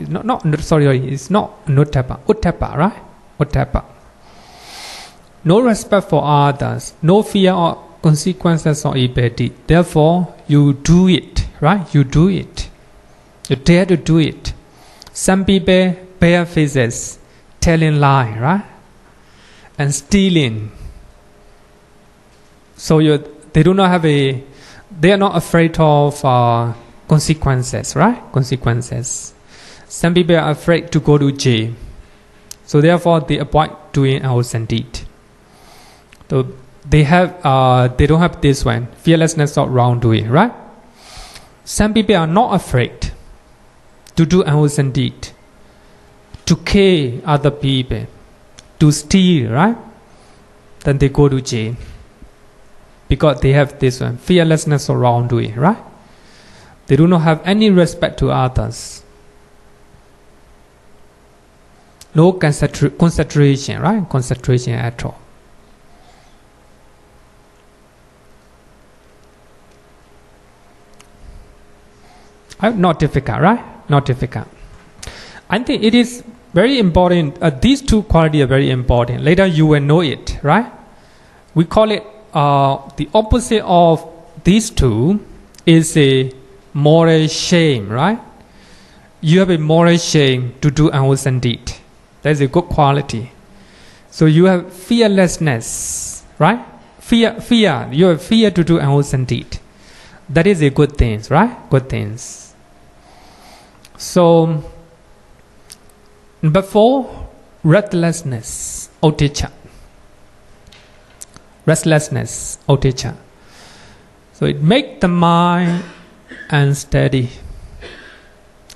It's not anottappa. Uddhacca, right? Uddhacca. No respect for others. No fear of consequences of evil deed. Therefore, you do it, right? You do it. You dare to do it. Some people bare faces, telling lie, right? And stealing. So they do not have they are not afraid of consequences, right? Consequences. Some people are afraid to go to jail. So therefore they avoid doing unwholesome deed. So they don't have this one, fearlessness of wrongdoing, right? Some people are not afraid to do unwholesome deed, to kill other people, to steal, right? Then they go to jail. Because they have this one, fearlessness of wrong-doing, right? They do not have any respect to others. No concentration, right? Concentration at all. Not difficult, right? Not difficult. I think it is very important. These two qualities are very important. Later you will know it, right? We call it the opposite of these two is a moral shame, right? You have a moral shame to do unwholesome deed. That's a good quality. So you have fearlessness, right? Fear. You have fear to do unwholesome deed. That is a good thing, right? Good things. So, number 4, restlessness, uddhacca. Restlessness, uddhacca. So it makes the mind unsteady.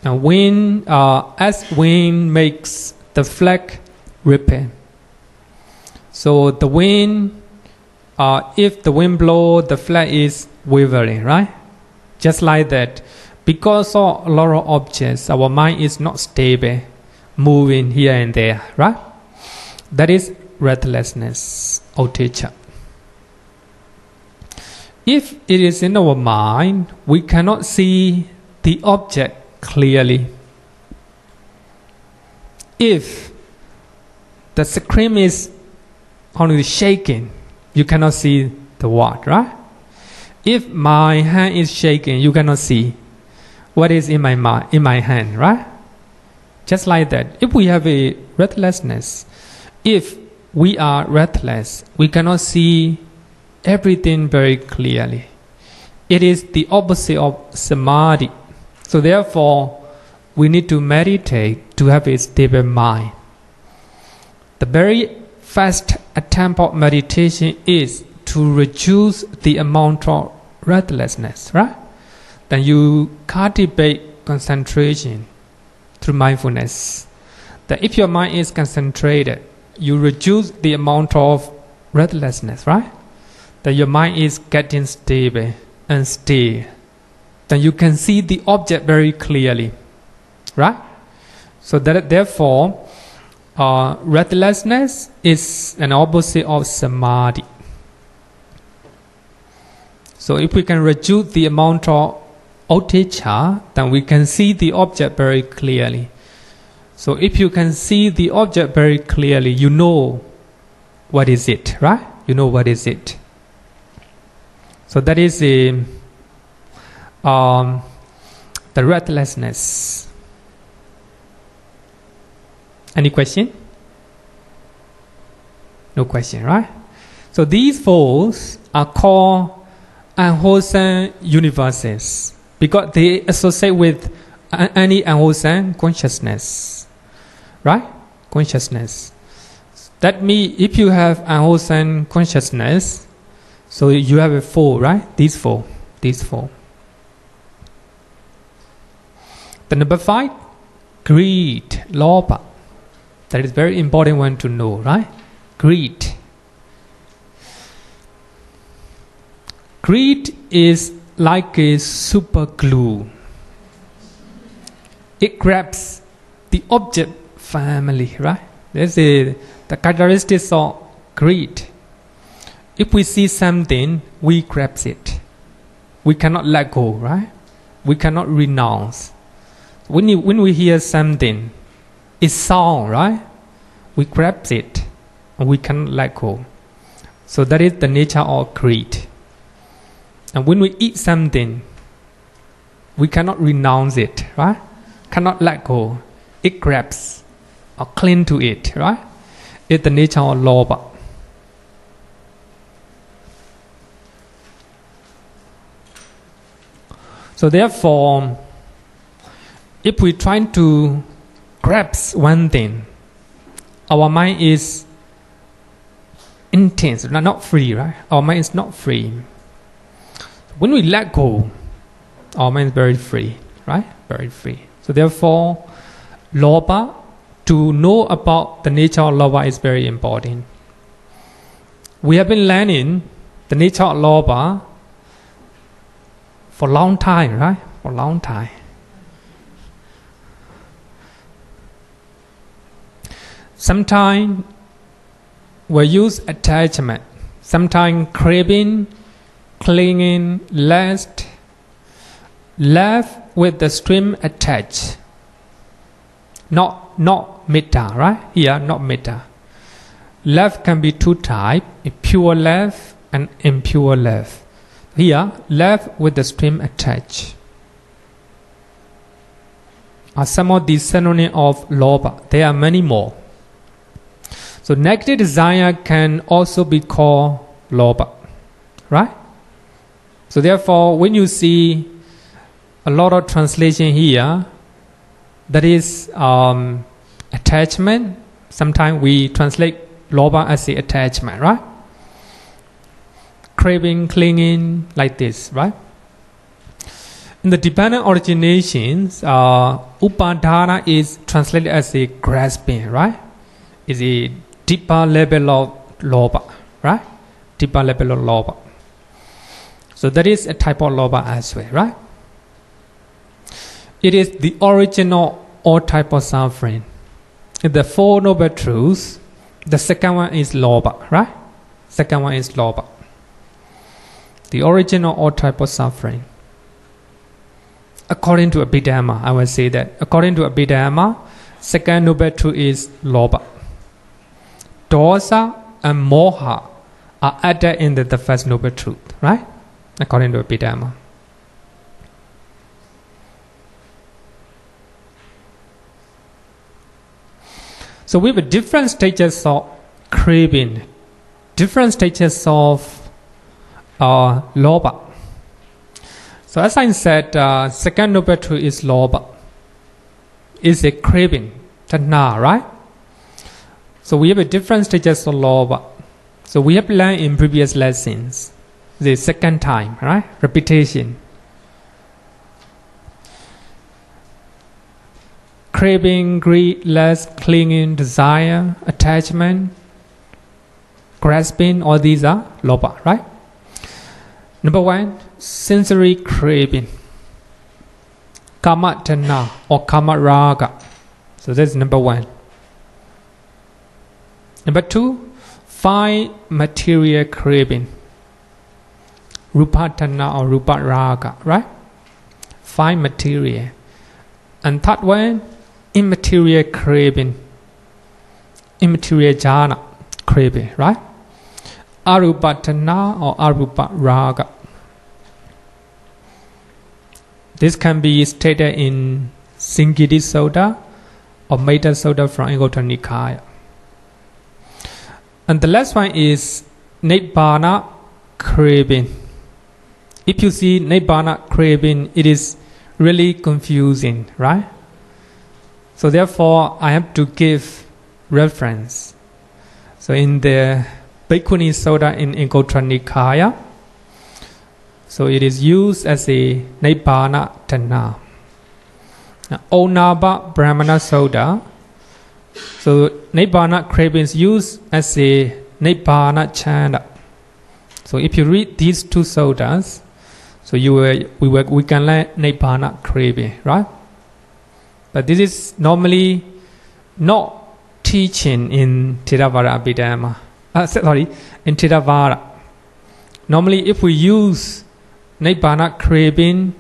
And wind, as wind makes the flag ripple. So the wind, if the wind blows, the flag is wavering, right? Just like that. Because of a lot of objects, our mind is not stable, moving here and there, right? That is restlessness, uddhacca. If it is in our mind, we cannot see the object clearly. If the screen is only shaking, you cannot see the what, right? If my hand is shaking, you cannot see what is in my hand, right? Just like that. If we have a restlessness, if we are restless, we cannot see everything very clearly. It is the opposite of samadhi. So therefore, we need to meditate to have a stable mind. The very first attempt of meditation is to reduce the amount of restlessness, right? Then you cultivate concentration through mindfulness. That if your mind is concentrated, you reduce the amount of restlessness, right? That your mind is getting stable and still. Then you can see the object very clearly, right? So that therefore, restlessness is an opposite of samadhi. So if we can reduce the amount of uddhacca, then we can see the object very clearly. So if you can see the object very clearly, you know what is it, right? You know what is it. So that is the restlessness. Any question? No question, right? So these 4 are called unwholesome universes because they associate with any unwholesome consciousness, right? Consciousness. That means if you have unwholesome consciousness, so you have a 4, right? These 4. The number 5, greed, lobha. That is very important one to know, right? Greed. Greed is like a super glue. It grabs the object family, right? That's the characteristics of greed. If we see something, we grab it. We cannot let go, right? We cannot renounce. When we hear something, it's sound, right? We grab it and we cannot let go. So that is the nature of greed. And when we eat something, we cannot renounce it, right? Cannot let go. It grabs or cling to it, right? It's the nature of lobha. So therefore, if we try to grasp one thing, our mind is intense, not free, right? Our mind is not free. When we let go, our mind is very free, right? Very free. So therefore, lobha, to know about the nature of lobha is very important. We have been learning the nature of lobha for a long time, right? For a long time. Sometimes we use attachment, sometimes craving, clinging, lust, left with the stream attached. Not metta, right? Here, not metta. Love can be two types, a pure love and impure love. Here, love with the stream attached. Are some of these synonyms of lobha. There are many more. So negative desire can also be called lobha, right? So therefore, when you see a lot of translation here, that is attachment. Sometimes we translate lobha as the attachment, right? Craving, clinging, like this, right? In the dependent originations, upadana is translated as a grasping, right? Is a deeper level of lobha, right? Deeper level of lobha. So that is a type of lobha as well, right? It is the origin of all type of suffering. In the Four Noble Truths, the second one is lobha, right? Second one is lobha. The origin of all type of suffering. According to Abhidhamma, I will say that. According to Abhidhamma, second Noble Truth is lobha. Dosa and moha are added in the first Noble Truth, right? According to Abhidhamma. So we have different stages of craving, different stages of lobha. So as I said, second Noble Truth is lobha. Is a craving, chanda, right? So we have a different stages of lobha. So we have learned in previous lessons, the second time, right? Repetition. Craving, greed, lust, clinging, desire, attachment, grasping, all these are lobha, right? Number one, sensory craving. Kama chanda or kama raga. So that's number one. Number two, five material craving. Rupa chanda or rupa raga, right? Five material. And third one, immaterial craving. Immaterial jhana craving, right? Arupa chanda or arupa raga. This can be stated in Singiti Sutta or Metta Sutta from Anguttara Nikaya. And the last one is Nibbāna craving. If you see Nibbāna craving, it is really confusing, right? So therefore, I have to give reference. So in the Bhikkhuni Sutta in Anguttara Nikaya, so it is used as a Nibbāna chanda. Onnāba Brahmana Sutta, so Nibbāna craving is used as a Nibbāna chanda. So if you read these two suttas, so we can learn Nibbāna craving, right? But this is normally not teaching in Theravada Abhidhamma. In Theravada. Normally, if we use Nibbāna craving,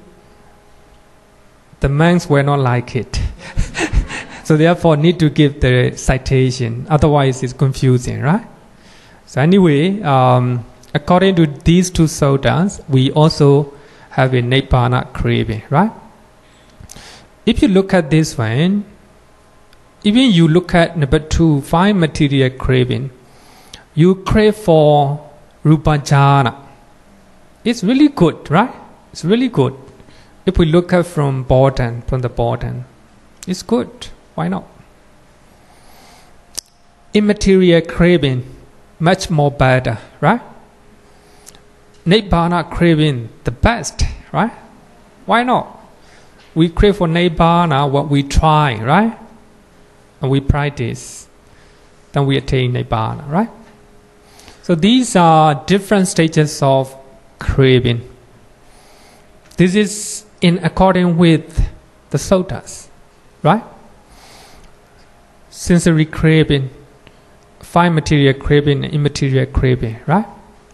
the monks will not like it. So therefore, need to give the citation. Otherwise, it's confusing, right? So anyway, according to these two suttas, we also have a Nibbāna craving, right? If you look at this one, even you look at number two, five material craving, you crave for rupa jhana. It's really good, right? It's really good. If we look at from the bottom, it's good. Why not? Immaterial craving, much more better, right? Nibbāna craving, the best, right? Why not? We crave for Nibbāna what we try, right? and we practice, then we attain Nibbāna, right? So these are different stages of craving. This is in accordance with the suttas, right? Sensory craving, fine material craving, and immaterial craving, right?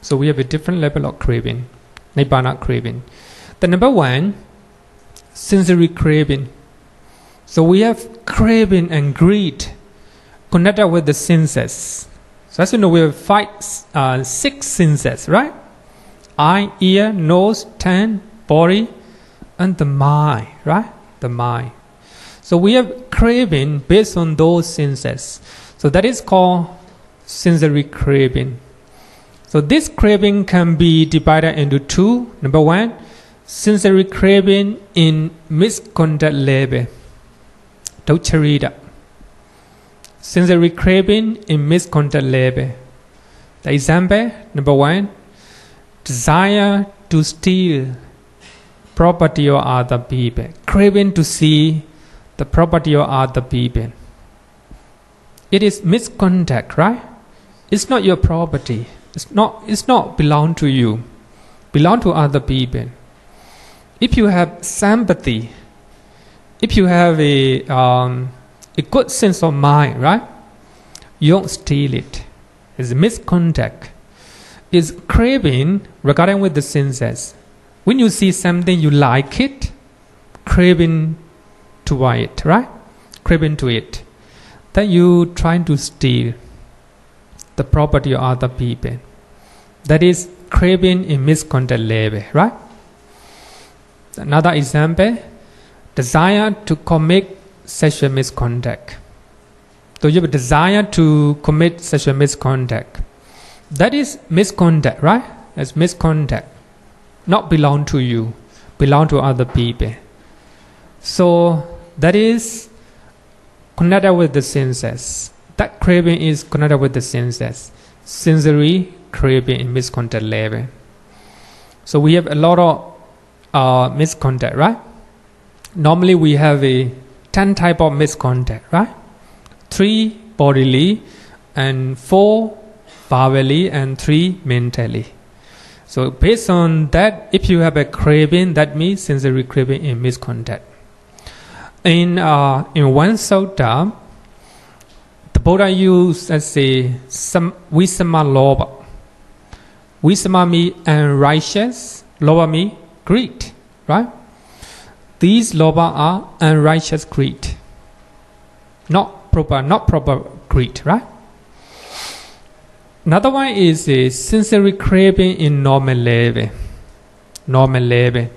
So we have a different level of craving, Nibbāna craving. The number one, sensory craving. So we have craving and greed connected with the senses. So as you know, we have six senses, right? Eye, ear, nose, tongue, body, and the mind, right? The mind. So we have craving based on those senses. So that is called sensory craving. So this craving can be divided into two. Number one, sensory craving in misconduct level, duccharita. Sensory craving in misconduct level. The example, number one, desire to steal property of other people. Craving to see the property of other people. It is misconduct, right? It's not your property. It's not belong to you. Belong to other people. If you have sympathy, if you have a good sense of mind, right? You don't steal it. It's misconduct. It's craving regarding with the senses. When you see something you like it, craving to buy it, right? Craving to it. Then you trying to steal the property of other people. That is craving in misconduct level, right? Another example, desire to commit sexual misconduct. So you have a desire to commit sexual misconduct. That is misconduct, right? It's misconduct. Not belong to you, belong to other people. So that is connected with the senses. That craving is connected with the senses. Sensory craving in misconduct level. So we have a lot of misconduct, right? Normally we have 10 type of misconduct, right? 3 bodily and 4 verbally and 3 mentally. So based on that, if you have a craving, that means sensory craving in misconduct. In one sutta, the Buddha used as a visamma lobha. Visamma means unrighteous, lobha means greed, right? These lobha are unrighteous greed, not proper greed, right? Another one is a sensory craving in normal level. Normal level.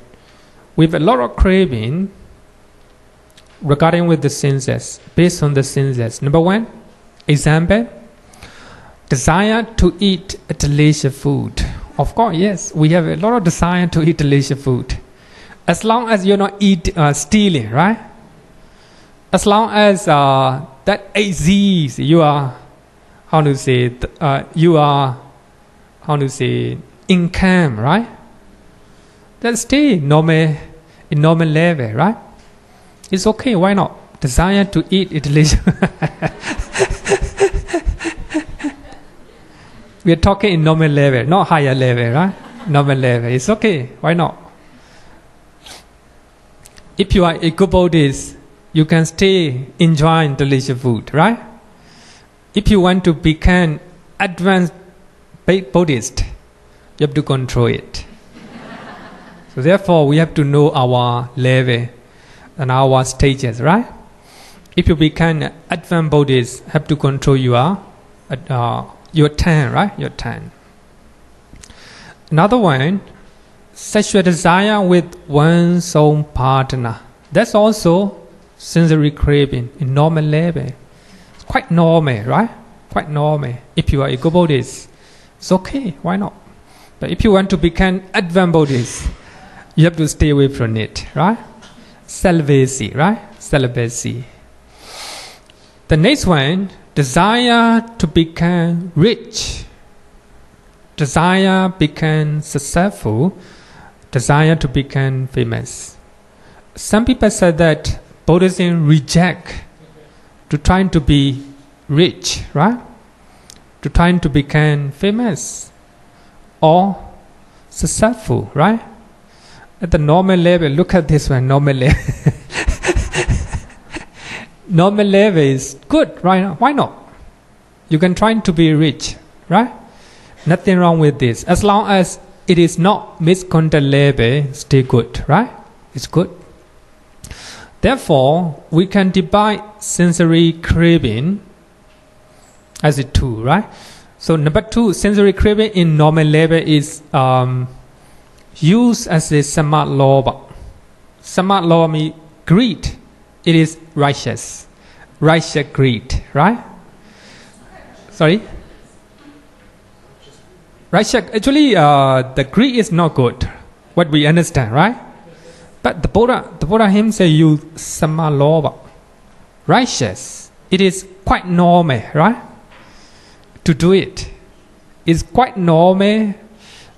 We have a lot of craving regarding with the senses, based on the senses. Number one, example, desire to eat a delicious food. Of course, yes, we have a lot of desire to eat delicious food. As long as you're not stealing, right? As long as that exists, you are, income, right? That's still in normal level, right? It's okay, why not? Desire to eat delicious. We are talking in normal level, not higher level, right? Normal level, it's okay, why not? If you are a good Buddhist, you can stay enjoying delicious food, right? If you want to become advanced Buddhist, you have to control it. So therefore, we have to know our level and our stages, right? If you become advanced Buddhist, have to control your tongue, right? Your tongue. Another one, sexual desire with one's own partner. That's also sensory craving in normal level. It's quite normal, right? Quite normal. If you are a good Buddhist, it's okay, why not? But if you want to become advanced Buddhist, you have to stay away from it, right? Celibacy, right? Celibacy. The next one, desire to become rich, desire to become successful, desire to become famous. Some people say that Buddhism reject to trying to be rich, right? To trying to become famous or successful, right? At the normal level, look at this one, normal level. Normal level is good, right? Why not? You can try to be rich, right? Nothing wrong with this. As long as it is not misconduct level, still good, right? It's good. Therefore, we can divide sensory craving as a two, right? So number two, sensory craving in normal level is used as a sammat lobha. Sammat lobha means greed. It is righteous. Righteous greed, right? Sorry? Righteous, actually the greed is not good. What we understand, right? But the Buddha himself used sammat lobha. Righteous. It is quite normal, right? To do it. It's quite normal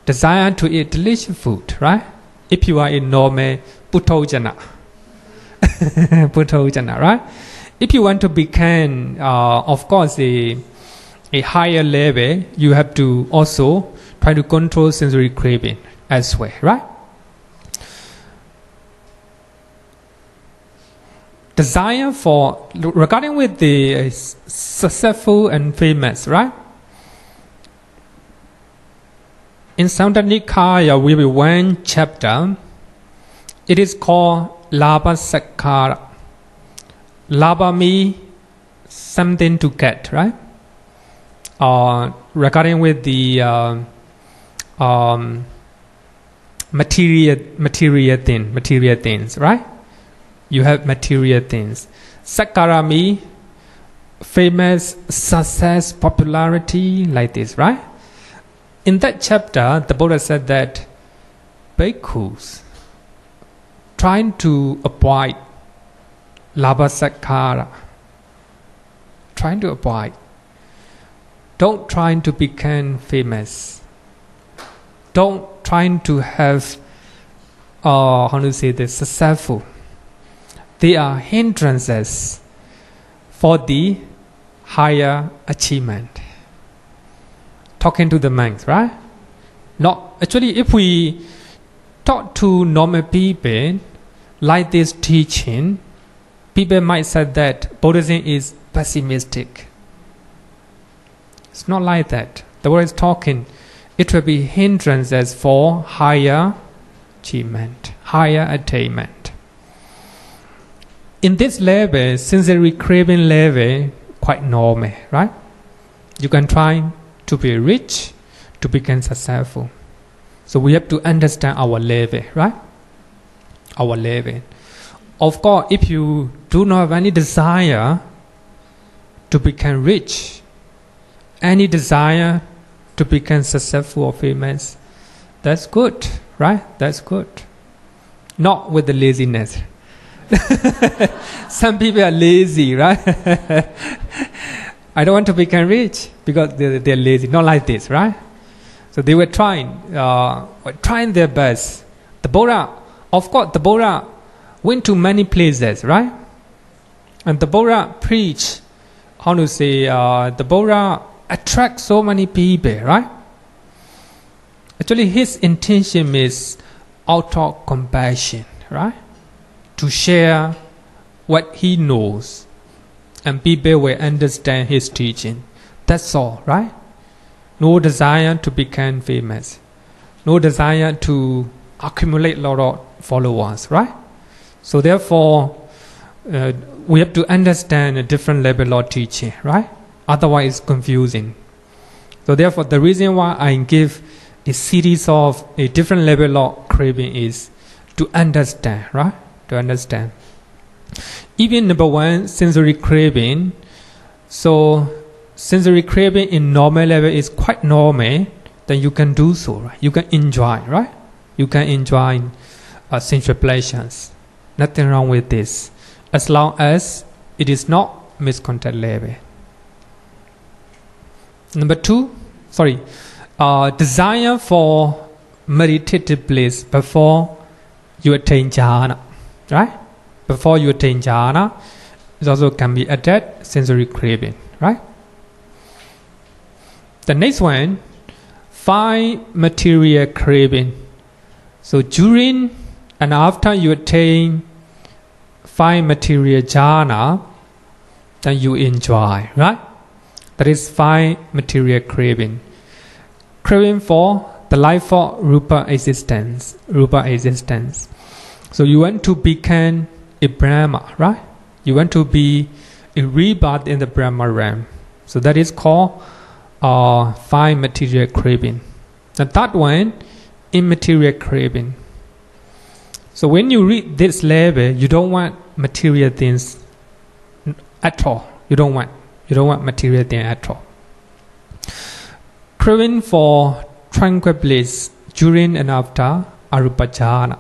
desire to eat delicious food, right? If you are in normal puthojana. Puthojana, right? If you want to become, of course, a higher level, you have to also try to control sensory craving as well, right? Desire for, regarding with the successful and famous, right? In Sutta Nikaya, we have one chapter. It is called lobha sakkara. Lobha means something to get, right? Regarding with the material things, right? You have material things. Sakkara means famous, success, popularity, like this, right? In that chapter, the Buddha said that bhikkhus trying to avoid lobha sakkara, trying to avoid. Don't try to become famous. Don't try to have, how to say this, successful. They are hindrances for the higher achievement. Talking to the monks, right? Not actually, if we talk to normal people like this teaching, people might say that Buddhism is pessimistic. It's not like that. The word is talking. It will be hindrances for higher achievement, higher attainment. In this level, sensory craving level, quite normal, right? You can try to be rich, to become successful. So we have to understand our level, right? Our level. Of course, if you do not have any desire to become rich, any desire to become successful or famous, that's good, right? That's good. Not with the laziness. Some people are lazy, right? I don't want to become rich because they're lazy. Not like this, right? So they were trying their best. The Buddha, of course, the Buddha went to many places, right? And the Buddha preached, how to say, the Buddha attracts so many people, right? Actually, his intention is out of compassion, right? To share what he knows, and people will understand his teaching. That's all, right? No desire to become famous. No desire to accumulate a lot of followers, right? So therefore, we have to understand a different level of teaching, right? Otherwise, it's confusing. So therefore, the reason why I give a series of a different level of craving is to understand, right? To understand. Even number one, sensory craving. So sensory craving in normal level is quite normal. Then you can do so, right? You can enjoy, right? You can enjoy sensual pleasures. Nothing wrong with this, as long as it is not misconduct level. Number two, desire for meditative bliss before you attain jhana, right? Before you attain jhana, It also can be attached sensory craving, right? The next one, 5 material craving. So during and after you attain 5 material jhana, then you enjoy, right? That is 5 material craving. Craving for the life for rupa existence. So you want to become a Brahma, right? You want to be a rebirth in the Brahma realm. So that is called 5 material craving. The third one, immaterial craving. So when you reach this level, you don't want material things at all. You don't want material things at all. Craving for tranquil bliss during and after arupa jhana.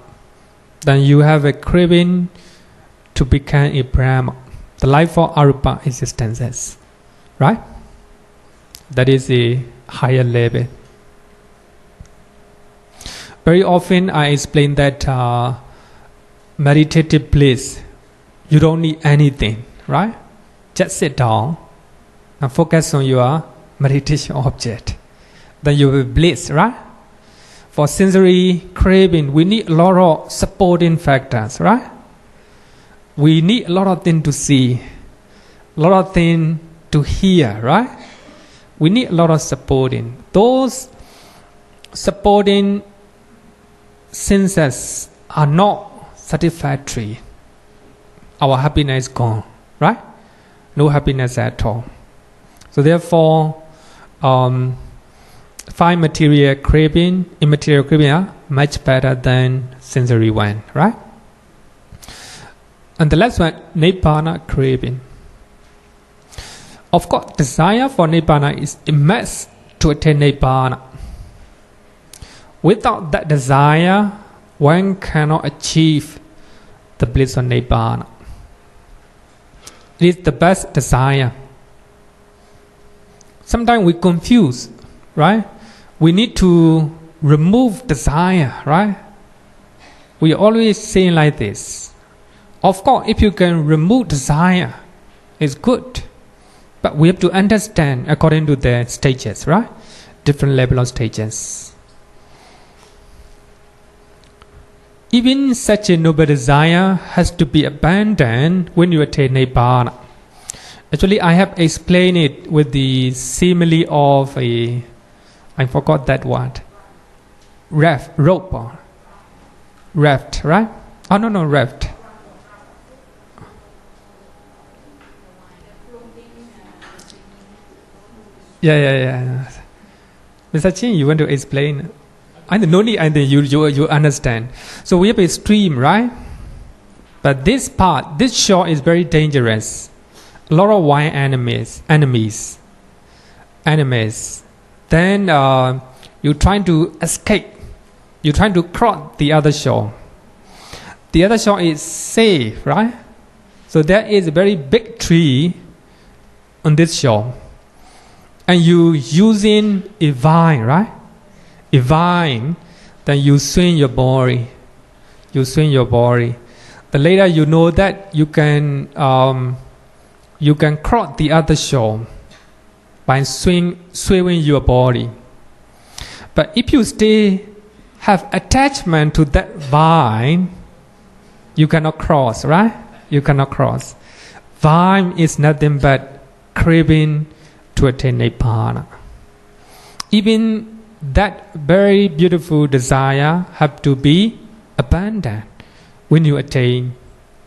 Then you have a craving to become a Brahma, the life for arupa existences, right? That is a higher level. Very often I explain that meditative bliss, you don't need anything, right? Just sit down and focus on your meditation object. Then you will be bliss, right? For sensory craving, we need a lot of supporting factors, right? We need a lot of things to see, a lot of things to hear, right? We need a lot of supporting. Those supporting senses are not satisfactory. Our happiness is gone, right? No happiness at all. So therefore, 5 material craving, immaterial craving are much better than sensory one, right? And the last one, Nibbāna craving. Of course, desire for Nibbāna is immense to attain Nibbāna. Without that desire, one cannot achieve the bliss of Nibbāna. It is the best desire. Sometimes we confuse, right? We need to remove desire, right? We always say like this. Of course, if you can remove desire, it's good. But we have to understand according to the stages, right? Different level of stages. Even such a noble desire has to be abandoned when you attain Nibbāna. Actually, I have explained it with the simile of a, I forgot that word, rope, raft, right? Oh no, raft. Yeah. Mr. Chin, you want to explain? I no need. I think you understand. So we have a stream, right? But this shore is very dangerous. A lot of wild enemies. Then you trying to escape. You trying to cross the other shore. The other shore is safe, right? So there is a very big tree on this shore, and you using a vine, right? A vine, then you swing your body. The later you know that you can cross the other shore by swinging your body. But if you have attachment to that vine, you cannot cross, right? You cannot cross. Vine is nothing but craving to attain Nibbāna. Even that very beautiful desire have to be abandoned when you attain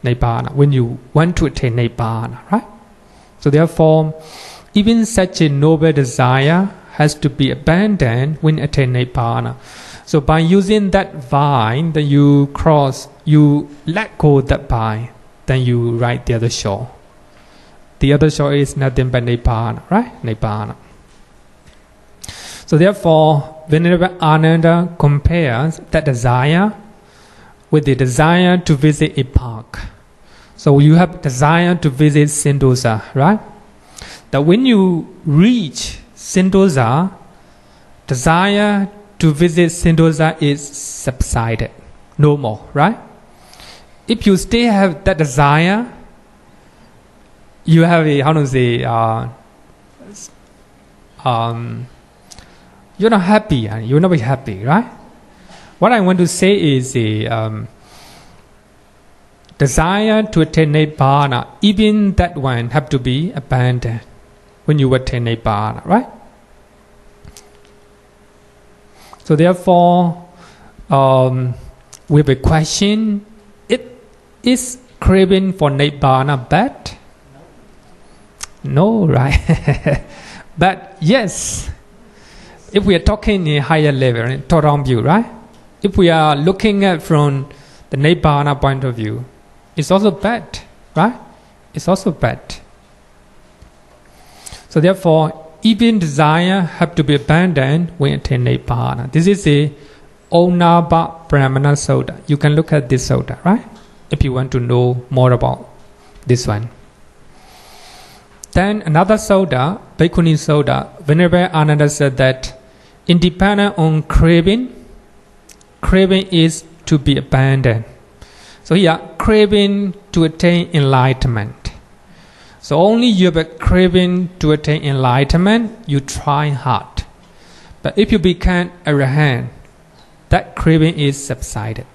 Nibbāna, when you want to attain Nibbāna, right? So therefore, even such a noble desire has to be abandoned when attain Nibbāna. So by using that vine, then you let go that vine, then you ride the other shore. The other shore is nothing but Nibbāna, right? Nibbāna. So therefore, Venerable Ananda compares that desire with the desire to visit a park. So you have desire to visit Sentosa, right? That when you reach Sentosa, desire to visit Sentosa is subsided, no more, right? If you still have that desire, you have a, how to say, you're not happy, and you'll not be happy, right? What I want to say is a desire to attain Nibbāna, even that one have to be abandoned when you attain Nibbāna, right? So therefore, we have a question: is craving for Nibbāna bad? No, right? But yes, if we are talking in a higher level, in total view, right? If we are looking at from the Nibbāna point of view, it's also bad, right? It's also bad. So therefore, even desire have to be abandoned when attain Nibbāna. This is a Onnāpa Brahmana Sutta. You can look at this Sutta, right? If you want to know more about this one. Then another Sutta, Bhikkhuni Sutta, Venerable Ananda said that independent on craving is to be abandoned. So here, craving to attain enlightenment. So only you have a craving to attain enlightenment, you try hard. But if you become arahant, that craving is subsided.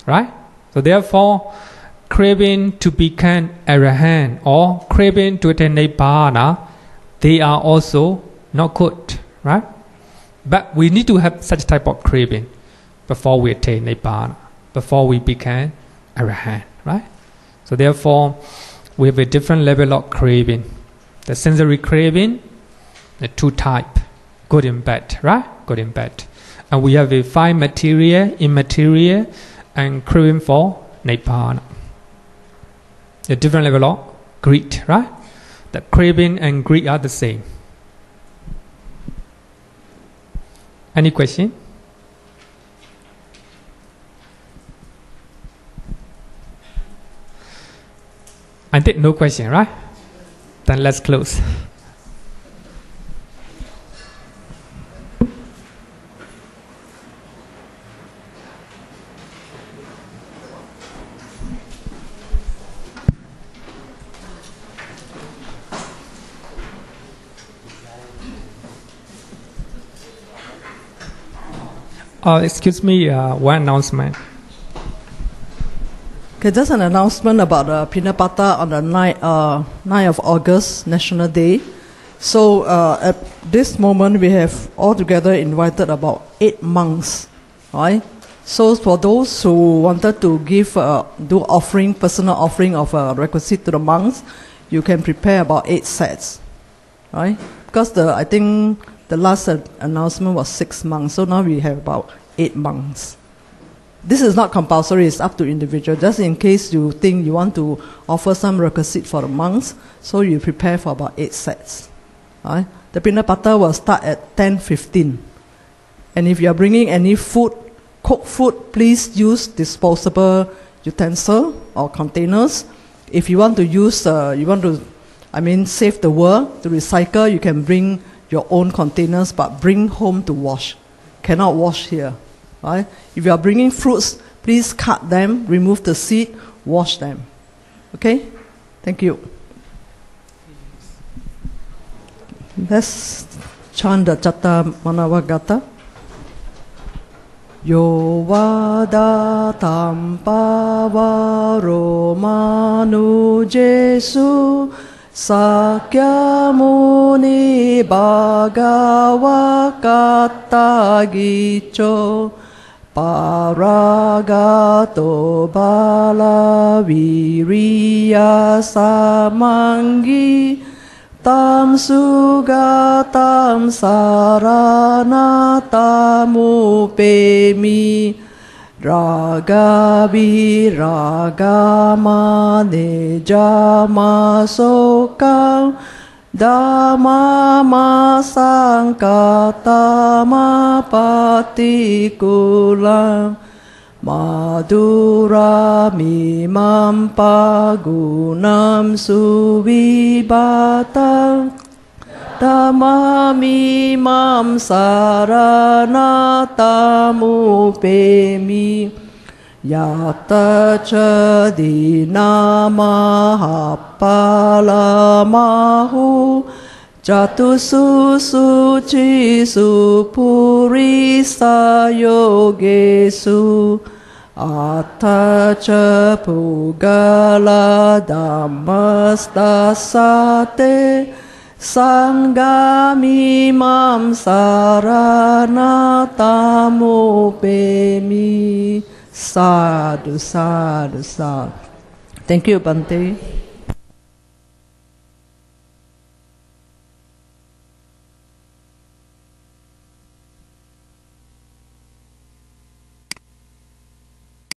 Right? So therefore, craving to become arahant or craving to attain Nibbāna, they are also not good. Right? But we need to have such type of craving before we attain Nibbāna, before we become arahant. Right? So therefore, we have a different level of craving. The sensory craving, the two type, good and bad, right? Good and bad. And we have a fine material, immaterial, and craving for Nibbāna. A different level of greed, right? The craving and greed are the same. Any question? I think no question, right? Then let's close. Excuse me, one announcement. Okay, just an announcement about Pinapata on the 9th of August, National Day. So at this moment, we have altogether invited about 8 monks, right? So for those who wanted to give, do offering, personal offering of requisite to the monks, you can prepare about 8 sets, right? Because I think the last announcement was 6 monks, so now we have about 8 monks. This is not compulsory, it's up to individual. Just in case you think you want to offer some requisite for the monks, so you prepare for about 8 sets. Right? The Pinapata will start at 10:15. And if you are bringing any food, cooked food, please use disposable utensil or containers. If you want to use, save the world, to recycle, you can bring your own containers, but bring home to wash. Cannot wash here. Right? If you are bringing fruits, please cut them, remove the seed, wash them. Okay? Thank you. Let's chant the Chatta Manavagata. Yo vada tampavaro manu Jesu Sakya muni bhagava kata gicho paragato bala vīriya samangi tam sugatam sarana tamupemi raga viraga mane jama soka dhamma sankatama patikulam madura mimam pagunam suvibata dhamma mimam sarana tamupemi Yata cha dinama palamahu Jatusu suci supurisa yogesu Atacha pugala dhammastasate Sanggami mam saranatamu Sadhu, sadhu, sadhu. Thank you, Bhante.